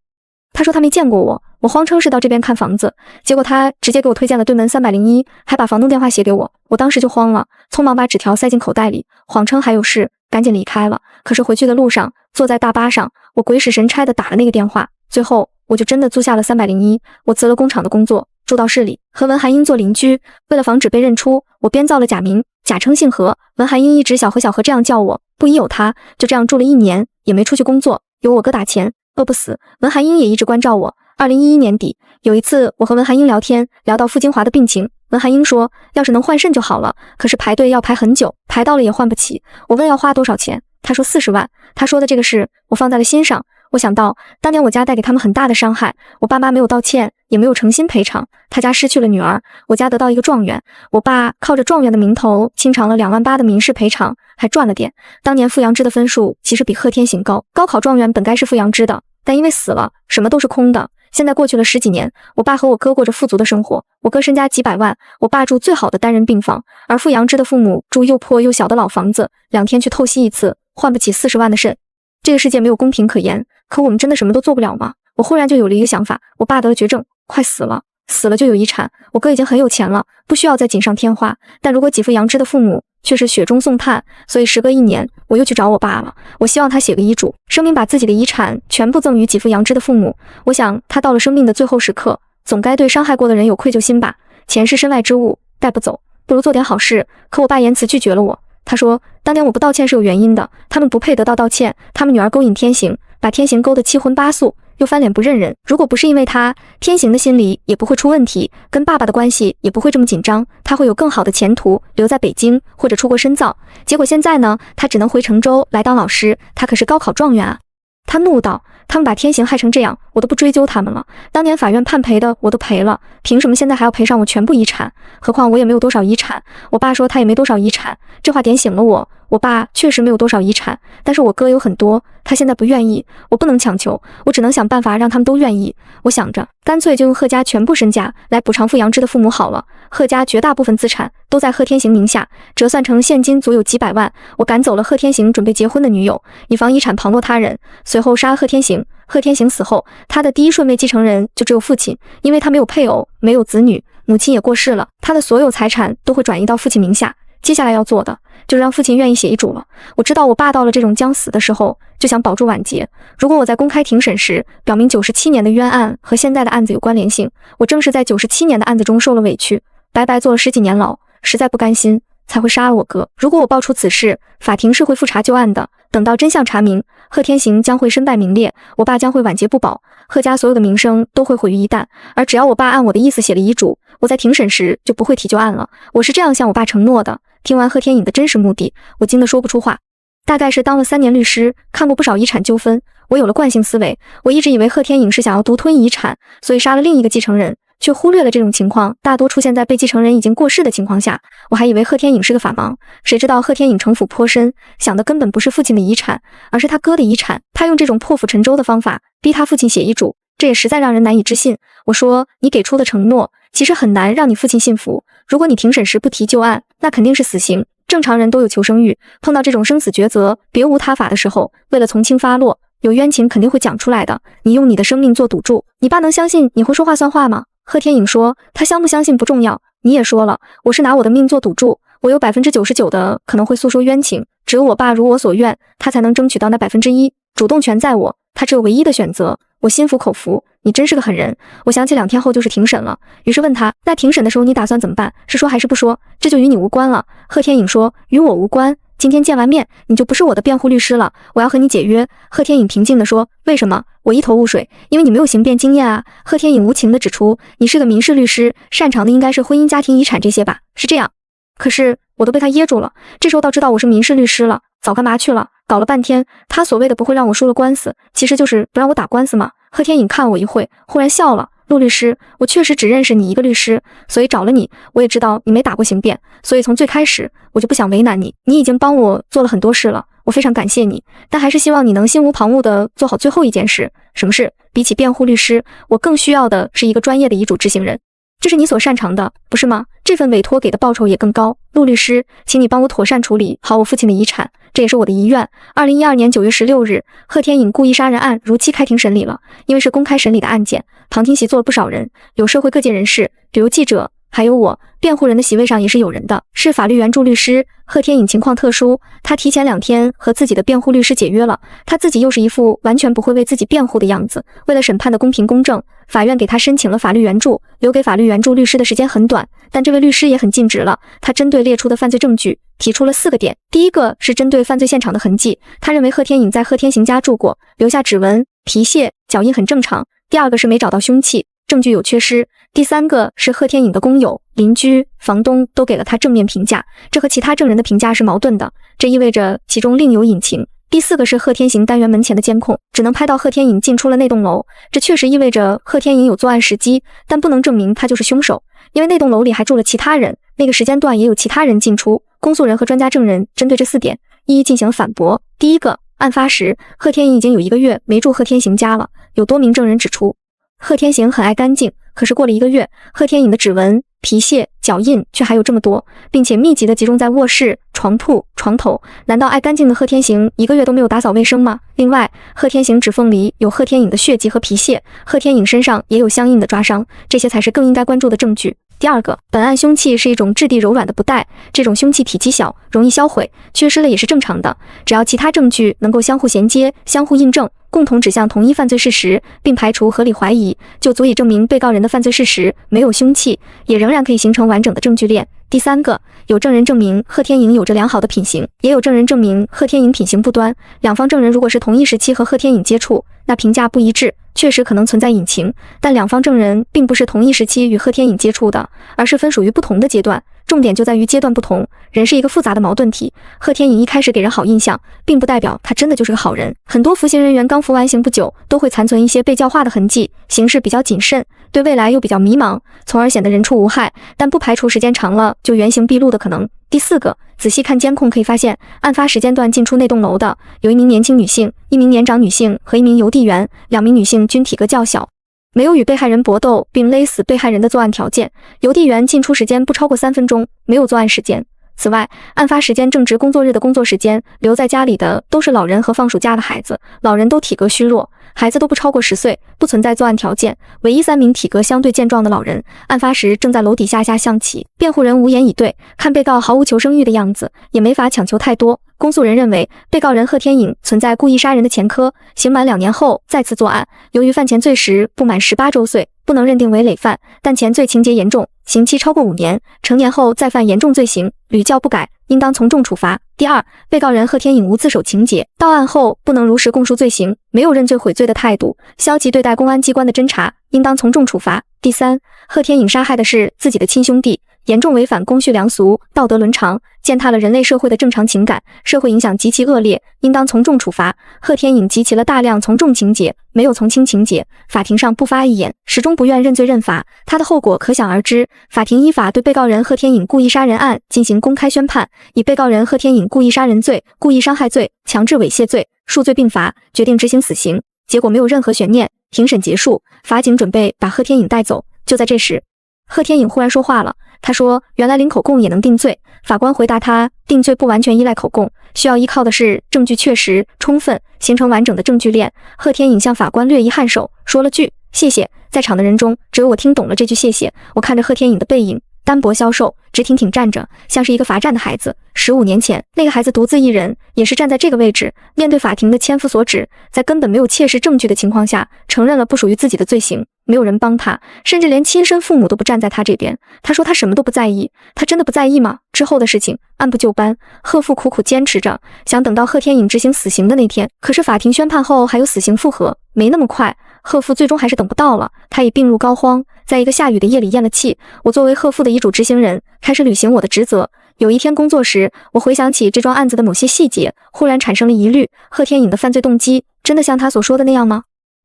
他说他没见过我。我谎称是到这边看房子，结果他直接给我推荐了对门301，还把房东电话写给我。我当时就慌了，匆忙把纸条塞进口袋里，谎称还有事，赶紧离开了。可是回去的路上，坐在大巴上，我鬼使神差地打了那个电话，最后我就真的租下了301。我辞了工厂的工作，住到市里，和文寒英做邻居。为了防止被认出，我编造了假名，假称姓何。文寒英一直小何这样叫我，不疑有他，就这样住了1年，也没出去工作，有我哥打钱，饿不死。文寒英也一直关照我。2011年底，有一次我和文寒英聊天，聊到傅金华的病情，文寒英说要是能换肾就好了，可是排队要排很久，排到了也换不起。我问要花多少钱，他说40万。他说的这个事我放在了心上，我想到当年我家带给他们很大的伤害，我爸妈没有道歉，也没有诚心赔偿，他家失去了女儿，我家得到一个状元，我爸靠着状元的名头清偿了2万8的民事赔偿，还赚了点。当年傅阳之的分数其实比贺天行高，高考状元本该是傅阳之的，但因为死了，什么都是空的。现在过去了10几年，我爸和我哥过着富足的生活，我哥身家几百万，我爸住最好的单人病房，而傅阳之的父母住又破又小的老房子，2天去透析一次，换不起40万的肾。这个世界没有公平可言，可我们真的什么都做不了吗？我忽然就有了一个想法，我爸得了绝症，快死了，死了就有遗产，我哥已经很有钱了，不需要再锦上添花，但如果给付杨之的父母却是雪中送炭，所以时隔1年，我又去找我爸了。我希望他写个遗嘱，声明把自己的遗产全部赠与给付杨之的父母。我想他到了生命的最后时刻，总该对伤害过的人有愧疚心吧。钱是身外之物，带不走，不如做点好事。可我爸言辞拒绝了我。他说当年我不道歉是有原因的，他们不配得到道歉，他们女儿勾引天行，把天行勾得七荤八素，又翻脸不认人。如果不是因为他，天行的心里也不会出问题，跟爸爸的关系也不会这么紧张，他会有更好的前途，留在北京或者出国深造。结果现在呢，他只能回成州来当老师，他可是高考状元啊。他怒道，他们把天行害成这样，我都不追究他们了，当年法院判赔的我都赔了，凭什么现在还要赔上我全部遗产？何况我也没有多少遗产。我爸说他也没多少遗产，这话点醒了我，我爸确实没有多少遗产，但是我哥有很多，他现在不愿意，我不能强求，我只能想办法让他们都愿意。我想着干脆就用贺家全部身家来补偿付杨之的父母好了。贺家绝大部分资产都在贺天行名下，折算成现金足有几百万。我赶走了贺天行准备结婚的女友，以防遗产旁落他人，随后杀了贺天行。贺天行死后，他的第一顺位继承人就只有父亲，因为他没有配偶，没有子女，母亲也过世了，他的所有财产都会转移到父亲名下。接下来要做的就是让父亲愿意写遗嘱了。我知道我爸到了这种将死的时候，就想保住晚节。如果我在公开庭审时表明97年的冤案和现在的案子有关联性，我正是在97年的案子中受了委屈，白白坐了10几年牢，实在不甘心，才会杀了我哥。如果我爆出此事，法庭是会复查旧案的，等到真相查明，贺天行将会身败名裂，我爸将会晚节不保，贺家所有的名声都会毁于一旦。而只要我爸按我的意思写了遗嘱，我在庭审时就不会提旧案了。我是这样向我爸承诺的。听完贺天颖的真实目的，我惊得说不出话。大概是当了3年律师，看过不少遗产纠纷，我有了惯性思维。我一直以为贺天颖是想要独吞遗产，所以杀了另一个继承人，却忽略了这种情况大多出现在被继承人已经过世的情况下。我还以为贺天颖是个法盲，谁知道贺天颖城府颇深，想的根本不是父亲的遗产，而是他哥的遗产。他用这种破釜沉舟的方法逼他父亲写遗嘱，这也实在让人难以置信。我说你给出的承诺其实很难让你父亲信服，如果你庭审时不提旧案，那肯定是死刑。正常人都有求生欲，碰到这种生死抉择别无他法的时候，为了从轻发落，有冤情肯定会讲出来的。你用你的生命做赌注，你爸能相信你会说话算话吗？贺天颖说他相不相信不重要，你也说了，我是拿我的命做赌注，我有99%的可能会诉说冤情，只有我爸如我所愿，他才能争取到那1%，主动权在我，他只有唯一的选择。我心服口服，你真是个狠人。我想起2天后就是庭审了，于是问他，那庭审的时候你打算怎么办？是说还是不说？这就与你无关了。贺天颖说，与我无关，今天见完面，你就不是我的辩护律师了，我要和你解约。贺天颖平静地说，为什么？我一头雾水，因为你没有刑辩经验啊。贺天颖无情地指出，你是个民事律师，擅长的应该是婚姻家庭遗产这些吧，是这样。可是我都被他噎住了，这时候倒知道我是民事律师了，早干嘛去了。搞了半天，他所谓的不会让我输了官司，其实就是不让我打官司嘛。贺天颖看我一会，忽然笑了，陆律师，我确实只认识你一个律师，所以找了你。我也知道你没打过刑辩，所以从最开始我就不想为难你，你已经帮我做了很多事了，我非常感谢你，但还是希望你能心无旁骛地做好最后一件事。什么事？比起辩护律师，我更需要的是一个专业的遗嘱执行人，这是你所擅长的，不是吗？这份委托给的报酬也更高。陆律师，请你帮我妥善处理好我父亲的遗产，这也是我的遗愿。2012年9月16日，贺天颖故意杀人案如期开庭审理了。因为是公开审理的案件，旁听席坐了不少人，有社会各界人士，比如记者，还有我。辩护人的席位上也是有人的，是法律援助律师。贺天颖情况特殊，他提前2天和自己的辩护律师解约了，他自己又是一副完全不会为自己辩护的样子。为了审判的公平公正，法院给他申请了法律援助，留给法律援助律师的时间很短，但这位律师也很尽职了，他针对列出的犯罪证据提出了4个点。第一个是针对犯罪现场的痕迹，他认为贺天颖在贺天行家住过，留下指纹、皮屑、脚印很正常。第二个是没找到凶器，证据有缺失。第三个是贺天颖的工友、邻居、房东都给了他正面评价，这和其他证人的评价是矛盾的，这意味着其中另有隐情。第4个是贺天行单元门前的监控，只能拍到贺天颖进出了那栋楼，这确实意味着贺天颖有作案时机，但不能证明他就是凶手，因为那栋楼里还住了其他人，那个时间段也有其他人进出。公诉人和专家证人针对这4点一一进行反驳。第一个，案发时贺天颖已经有1个月没住贺天行家了，有多名证人指出贺天行很爱干净，可是过了1个月，贺天颖的指纹、皮屑、脚印却还有这么多，并且密集地集中在卧室、床铺、床头，难道爱干净的贺天行1个月都没有打扫卫生吗？另外，贺天行指缝里有贺天颖的血迹和皮屑，贺天颖身上也有相应的抓伤，这些才是更应该关注的证据。第二个，本案凶器是一种质地柔软的布袋，这种凶器体积小，容易销毁，缺失了也是正常的，只要其他证据能够相互衔接、相互印证，共同指向同一犯罪事实，并排除合理怀疑，就足以证明被告人的犯罪事实，没有凶器，也仍然可以形成完整的证据链。第三个，有证人证明贺天颖有着良好的品行，也有证人证明贺天颖品行不端，两方证人如果是同一时期和贺天颖接触，那评价不一致，确实可能存在隐情，但两方证人并不是同一时期与贺天颖接触的，而是分属于不同的阶段，重点就在于阶段不同。人是一个复杂的矛盾体，贺天颖一开始给人好印象，并不代表他真的就是个好人。很多服刑人员刚服完刑不久，都会残存一些被教化的痕迹，行事比较谨慎，对未来又比较迷茫，从而显得人畜无害，但不排除时间长了就原形毕露的可能。第四个，仔细看监控可以发现，案发时间段进出那栋楼的有1名年轻女性、1名年长女性和1名邮递员，2名女性均体格较小，没有与被害人搏斗并勒死被害人的作案条件，邮递员进出时间不超过3分钟，没有作案时间。此外，案发时间正值工作日的工作时间，留在家里的都是老人和放暑假的孩子，老人都体格虚弱，孩子都不超过10岁，不存在作案条件。唯一3名体格相对健壮的老人，案发时正在楼底下象棋。辩护人无言以对，看被告毫无求生欲的样子，也没法强求太多。公诉人认为，被告人贺天颖存在故意杀人的前科，刑满2年后再次作案，由于犯前罪时不满18周岁，不能认定为累犯，但前罪情节严重，刑期超过5年，成年后再犯严重罪行，屡教不改，应当从重处罚。第二，被告人贺天颖无自首情节，到案后不能如实供述罪行，没有认罪悔罪的态度，消极对待公安机关的侦查，应当从重处罚。第三，贺天颖杀害的是自己的亲兄弟，严重违反公序良俗、道德伦常，践踏了人类社会的正常情感，社会影响极其恶劣，应当从重处罚。贺天颖集齐了大量从重情节，没有从轻情节，法庭上不发一言，始终不愿认罪认罚，他的后果可想而知。法庭依法对被告人贺天颖故意杀人案进行公开宣判，以被告人贺天颖故意杀人罪、故意伤害罪、强制猥亵罪数罪并罚，决定执行死刑。结果没有任何悬念，庭审结束，法警准备把贺天颖带走。就在这时，贺天颖忽然说话了，他说原来零口供也能定罪。法官回答他，定罪不完全依赖口供，需要依靠的是证据确实充分，形成完整的证据链。贺天颖向法官略一颔首，说了句谢谢。在场的人中只有我听懂了这句谢谢。我看着贺天颖的背影，单薄消瘦，直挺挺站着，像是一个罚站的孩子。15年前，那个孩子独自一人，也是站在这个位置，面对法庭的千夫所指，在根本没有切实证据的情况下，承认了不属于自己的罪行。没有人帮他，甚至连亲生父母都不站在他这边。他说他什么都不在意，他真的不在意吗？之后的事情按部就班，贺父苦苦坚持着，想等到贺天颖执行死刑的那天。可是法庭宣判后还有死刑复核，没那么快，贺父最终还是等不到了。他已病入膏肓，在一个下雨的夜里咽了气。我作为贺父的遗嘱执行人，开始履行我的职责。有一天工作时，我回想起这桩案子的某些细节，忽然产生了疑虑：贺天颖的犯罪动机真的像他所说的那样吗？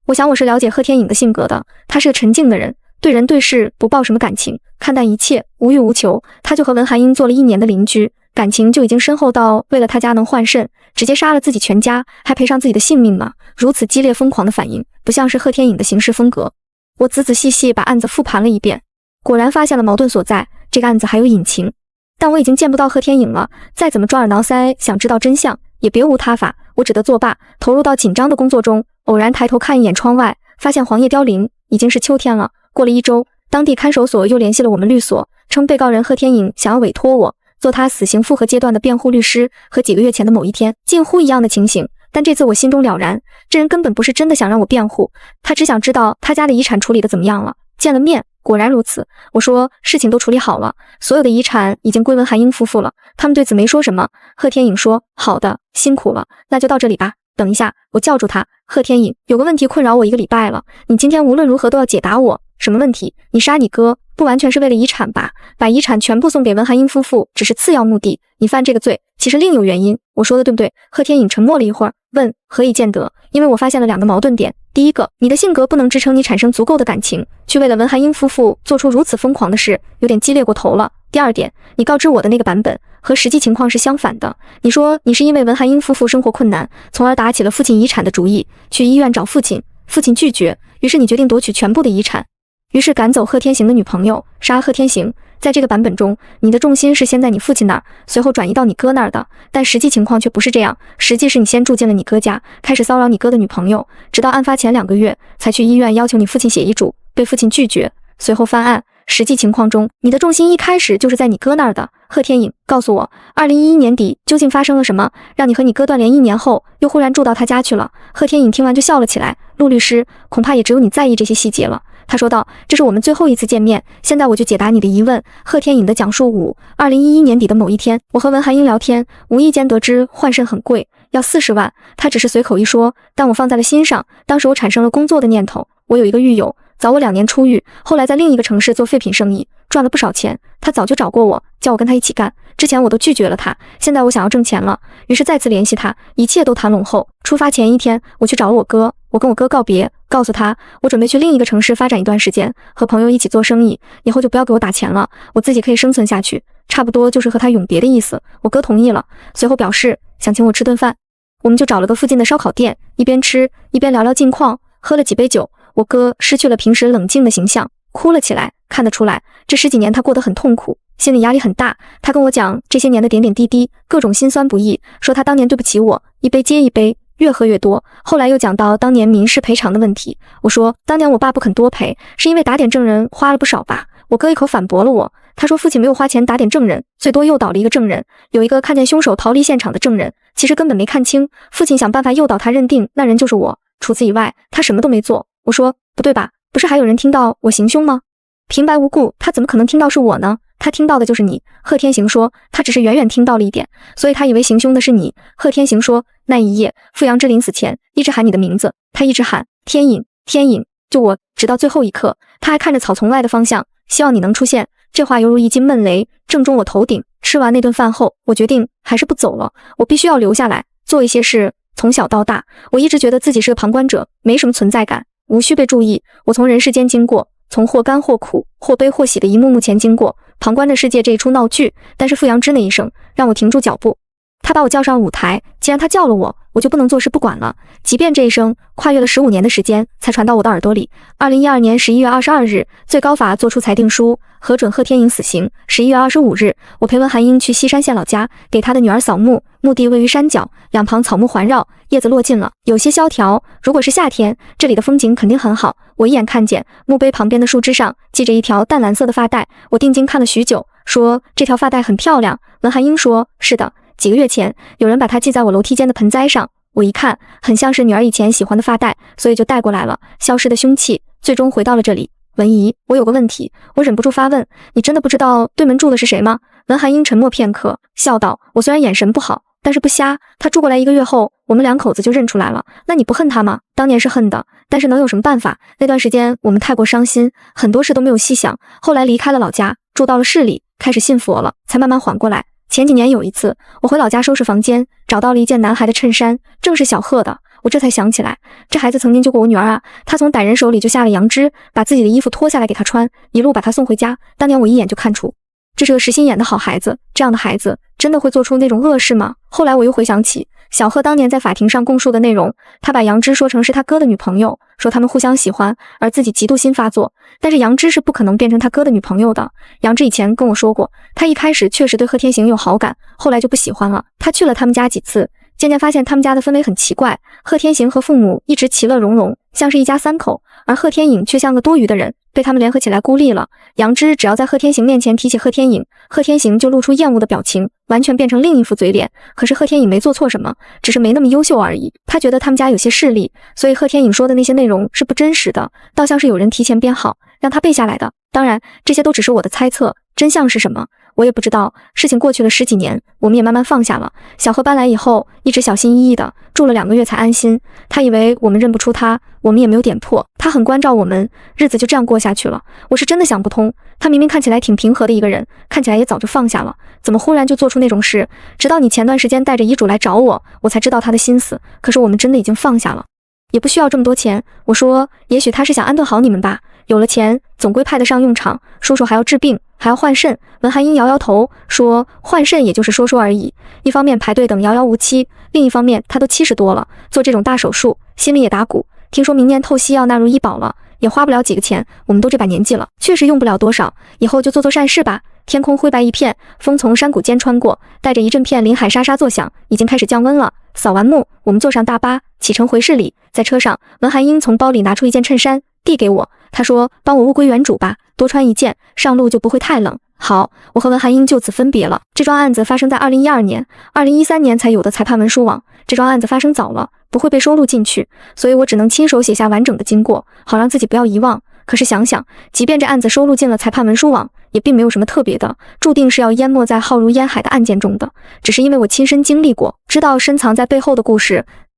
我想我是了解贺天颖的性格的，他是个沉静的人，对人对事不抱什么感情，看淡一切，无欲无求。他就和文寒英做了1年的邻居，感情就已经深厚到为了他家能换肾，直接杀了自己全家，还赔上自己的性命吗？如此激烈疯狂的反应，不像是贺天颖的行事风格。我仔仔细细把案子复盘了一遍，果然发现了矛盾所在，这个案子还有隐情。但我已经见不到贺天颖了，再怎么抓耳挠腮想知道真相，也别无他法，我只得作罢，投入到紧张的工作中。偶然抬头看一眼窗外，发现黄叶凋零，已经是秋天了。过了1周，当地看守所又联系了我们律所，称被告人贺天颖想要委托我做他死刑复核阶段的辩护律师，和几个月前的某一天近乎一样的情形。但这次我心中了然，这人根本不是真的想让我辩护，他只想知道他家的遗产处理的怎么样了。见了面，果然如此。我说事情都处理好了，所有的遗产已经归文寒英夫妇了。他们对此没说什么。贺天颖说：“好的，辛苦了，那就到这里吧。”等一下，我叫住他，贺天颖，有个问题困扰我1个礼拜了，你今天无论如何都要解答我。什么问题？你杀你哥，不完全是为了遗产吧？把遗产全部送给文寒英夫妇，只是次要目的。你犯这个罪，其实另有原因。我说的对不对？贺天颖沉默了一会儿，问：何以见得？因为我发现了2个矛盾点。第一个，你的性格不能支撑你产生足够的感情，去为了文寒英夫妇做出如此疯狂的事，有点激烈过头了。第二点，你告知我的那个版本和实际情况是相反的。你说你是因为文寒英夫妇生活困难，从而打起了父亲遗产的主意，去医院找父亲，父亲拒绝，于是你决定夺取全部的遗产，于是赶走贺天行的女朋友，杀贺天行。在这个版本中，你的重心是先在你父亲那儿，随后转移到你哥那儿的，但实际情况却不是这样。实际是你先住进了你哥家，开始骚扰你哥的女朋友，直到案发前2个月才去医院要求你父亲写遗嘱，被父亲拒绝，随后翻案。实际情况中，你的重心一开始就是在你哥那儿的。贺天颖，告诉我，2011年底究竟发生了什么，让你和你哥断联1年后，又忽然住到他家去了？贺天颖听完就笑了起来。陆律师，恐怕也只有你在意这些细节了。他说道：“这是我们最后一次见面，现在我就解答你的疑问。”贺天颖的讲述5：2011年底的某一天，我和文寒英聊天，无意间得知换肾很贵，要40万。他只是随口一说，但我放在了心上。当时我产生了工作的念头。我有一个狱友，早我2年出狱，后来在另一个城市做废品生意，赚了不少钱。他早就找过我，叫我跟他一起干，之前我都拒绝了他。现在我想要挣钱了，于是再次联系他，一切都谈拢后，出发前1天，我去找了我哥。我跟我哥告别，告诉他我准备去另一个城市发展一段时间，和朋友一起做生意，以后就不要给我打钱了，我自己可以生存下去，差不多就是和他永别的意思。我哥同意了，随后表示想请我吃顿饭，我们就找了个附近的烧烤店，一边吃一边聊聊近况，喝了几杯酒。我哥失去了平时冷静的形象，哭了起来，看得出来这10几年他过得很痛苦，心理压力很大。他跟我讲这些年的点点滴滴，各种辛酸不易，说他当年对不起我，一杯接一杯，越喝越多。后来又讲到当年民事赔偿的问题，我说当年我爸不肯多赔，是因为打点证人花了不少吧。我哥一口反驳了我，他说父亲没有花钱打点证人，最多诱导了一个证人，有一个看见凶手逃离现场的证人，其实根本没看清，父亲想办法诱导他认定那人就是我，除此以外他什么都没做。我说不对吧，不是还有人听到我行凶吗？平白无故他怎么可能听到是我呢？他听到的就是你。贺天行说他只是远远听到了一点，所以他以为行凶的是你。贺天行说那一夜傅阳之临死前一直喊你的名字，他一直喊天颖天颖，就我，直到最后一刻他还看着草丛外的方向，希望你能出现。这话犹如一记闷雷，正中我头顶。吃完那顿饭后，我决定还是不走了，我必须要留下来做一些事。从小到大，我一直觉得自己是个旁观者，没什么存在感，无需被注意。我从人世间经过，从或甘或苦或悲或喜的一幕幕前经过，旁观着世界这一出闹剧。但是傅阳之那一声让我停住脚步，他把我叫上舞台，既然他叫了我，我就不能坐视不管了。即便这一声跨越了15年的时间才传到我的耳朵里。2012年11月22日，最高法作出裁定书，核准贺天颖死刑。11月25日，我陪文寒英去西山县老家，给他的女儿扫墓，墓地位于山脚，两旁草木环绕，叶子落尽了，有些萧条。如果是夏天，这里的风景肯定很好。我一眼看见墓碑旁边的树枝上系着一条淡蓝色的发带，我定睛看了许久，说这条发带很漂亮。文寒英说是的，几个月前有人把它系在我楼梯间的盆栽上，我一看很像是女儿以前喜欢的发带，所以就带过来了。消失的凶器最终回到了这里。文姨，我有个问题，我忍不住发问，你真的不知道对门住的是谁吗？文寒英沉默片刻，笑道，我虽然眼神不好，但是不瞎，他住过来1个月后，我们2口子就认出来了。那你不恨他吗？当年是恨的，但是能有什么办法？那段时间我们太过伤心，很多事都没有细想，后来离开了老家，住到了市里，开始信佛了，才慢慢缓过来。前几年有一次，我回老家收拾房间，找到了一件男孩的衬衫，正是小贺的。我这才想起来，这孩子曾经救过我女儿啊！他从歹人手里就下了羊脂，把自己的衣服脱下来给她穿，一路把她送回家。当年我一眼就看出，这是个实心眼的好孩子。这样的孩子真的会做出那种恶事吗？后来我又回想起小贺当年在法庭上供述的内容，他把杨枝说成是他哥的女朋友，说他们互相喜欢，而自己嫉妒心发作。但是杨枝是不可能变成他哥的女朋友的。杨枝以前跟我说过，他一开始确实对贺天行有好感，后来就不喜欢了。他去了他们家几次，渐渐发现他们家的氛围很奇怪，贺天行和父母一直其乐融融，像是一家3口，而贺天颖却像个多余的人，被他们联合起来孤立了。杨枝只要在贺天行面前提起贺天颖，贺天行就露出厌恶的表情，完全变成另一副嘴脸。可是贺天颖没做错什么，只是没那么优秀而已。他觉得他们家有些势力，所以贺天颖说的那些内容是不真实的，倒像是有人提前编好，让他背下来的。当然，这些都只是我的猜测，真相是什么，我也不知道。事情过去了10几年，我们也慢慢放下了。小贺搬来以后，一直小心翼翼的，住了2个月才安心。他以为我们认不出他，我们也没有点破。他很关照我们，日子就这样过下去了。我是真的想不通，他明明看起来挺平和的一个人，看起来也早就放下了，怎么忽然就做出那种事？直到你前段时间带着遗嘱来找我，我才知道他的心思。可是我们真的已经放下了，也不需要这么多钱。我说，也许他是想安顿好你们吧。有了钱，总归派得上用场。叔叔还要治病，还要换肾。文寒英摇摇头，说换肾也就是说说而已。一方面排队等遥遥无期，另一方面他都70多了，做这种大手术，心里也打鼓。听说明年透析要纳入医保了，也花不了几个钱。我们都这把年纪了，确实用不了多少，以后就做做善事吧。天空灰白一片，风从山谷间穿过，带着一阵片林海沙沙作响，已经开始降温了。扫完墓，我们坐上大巴，启程回市里。在车上，文寒英从包里拿出一件衬衫，递给我。他说：“帮我物归原主吧，多穿一件，上路就不会太冷。”好，我和文寒英就此分别了。这桩案子发生在2012年，2013年才有的裁判文书网。这桩案子发生早了，不会被收录进去，所以我只能亲手写下完整的经过，好让自己不要遗忘。可是想想，即便这案子收录进了裁判文书网，也并没有什么特别的，注定是要淹没在浩如烟海的案件中的。只是因为我亲身经历过，知道深藏在背后的故事。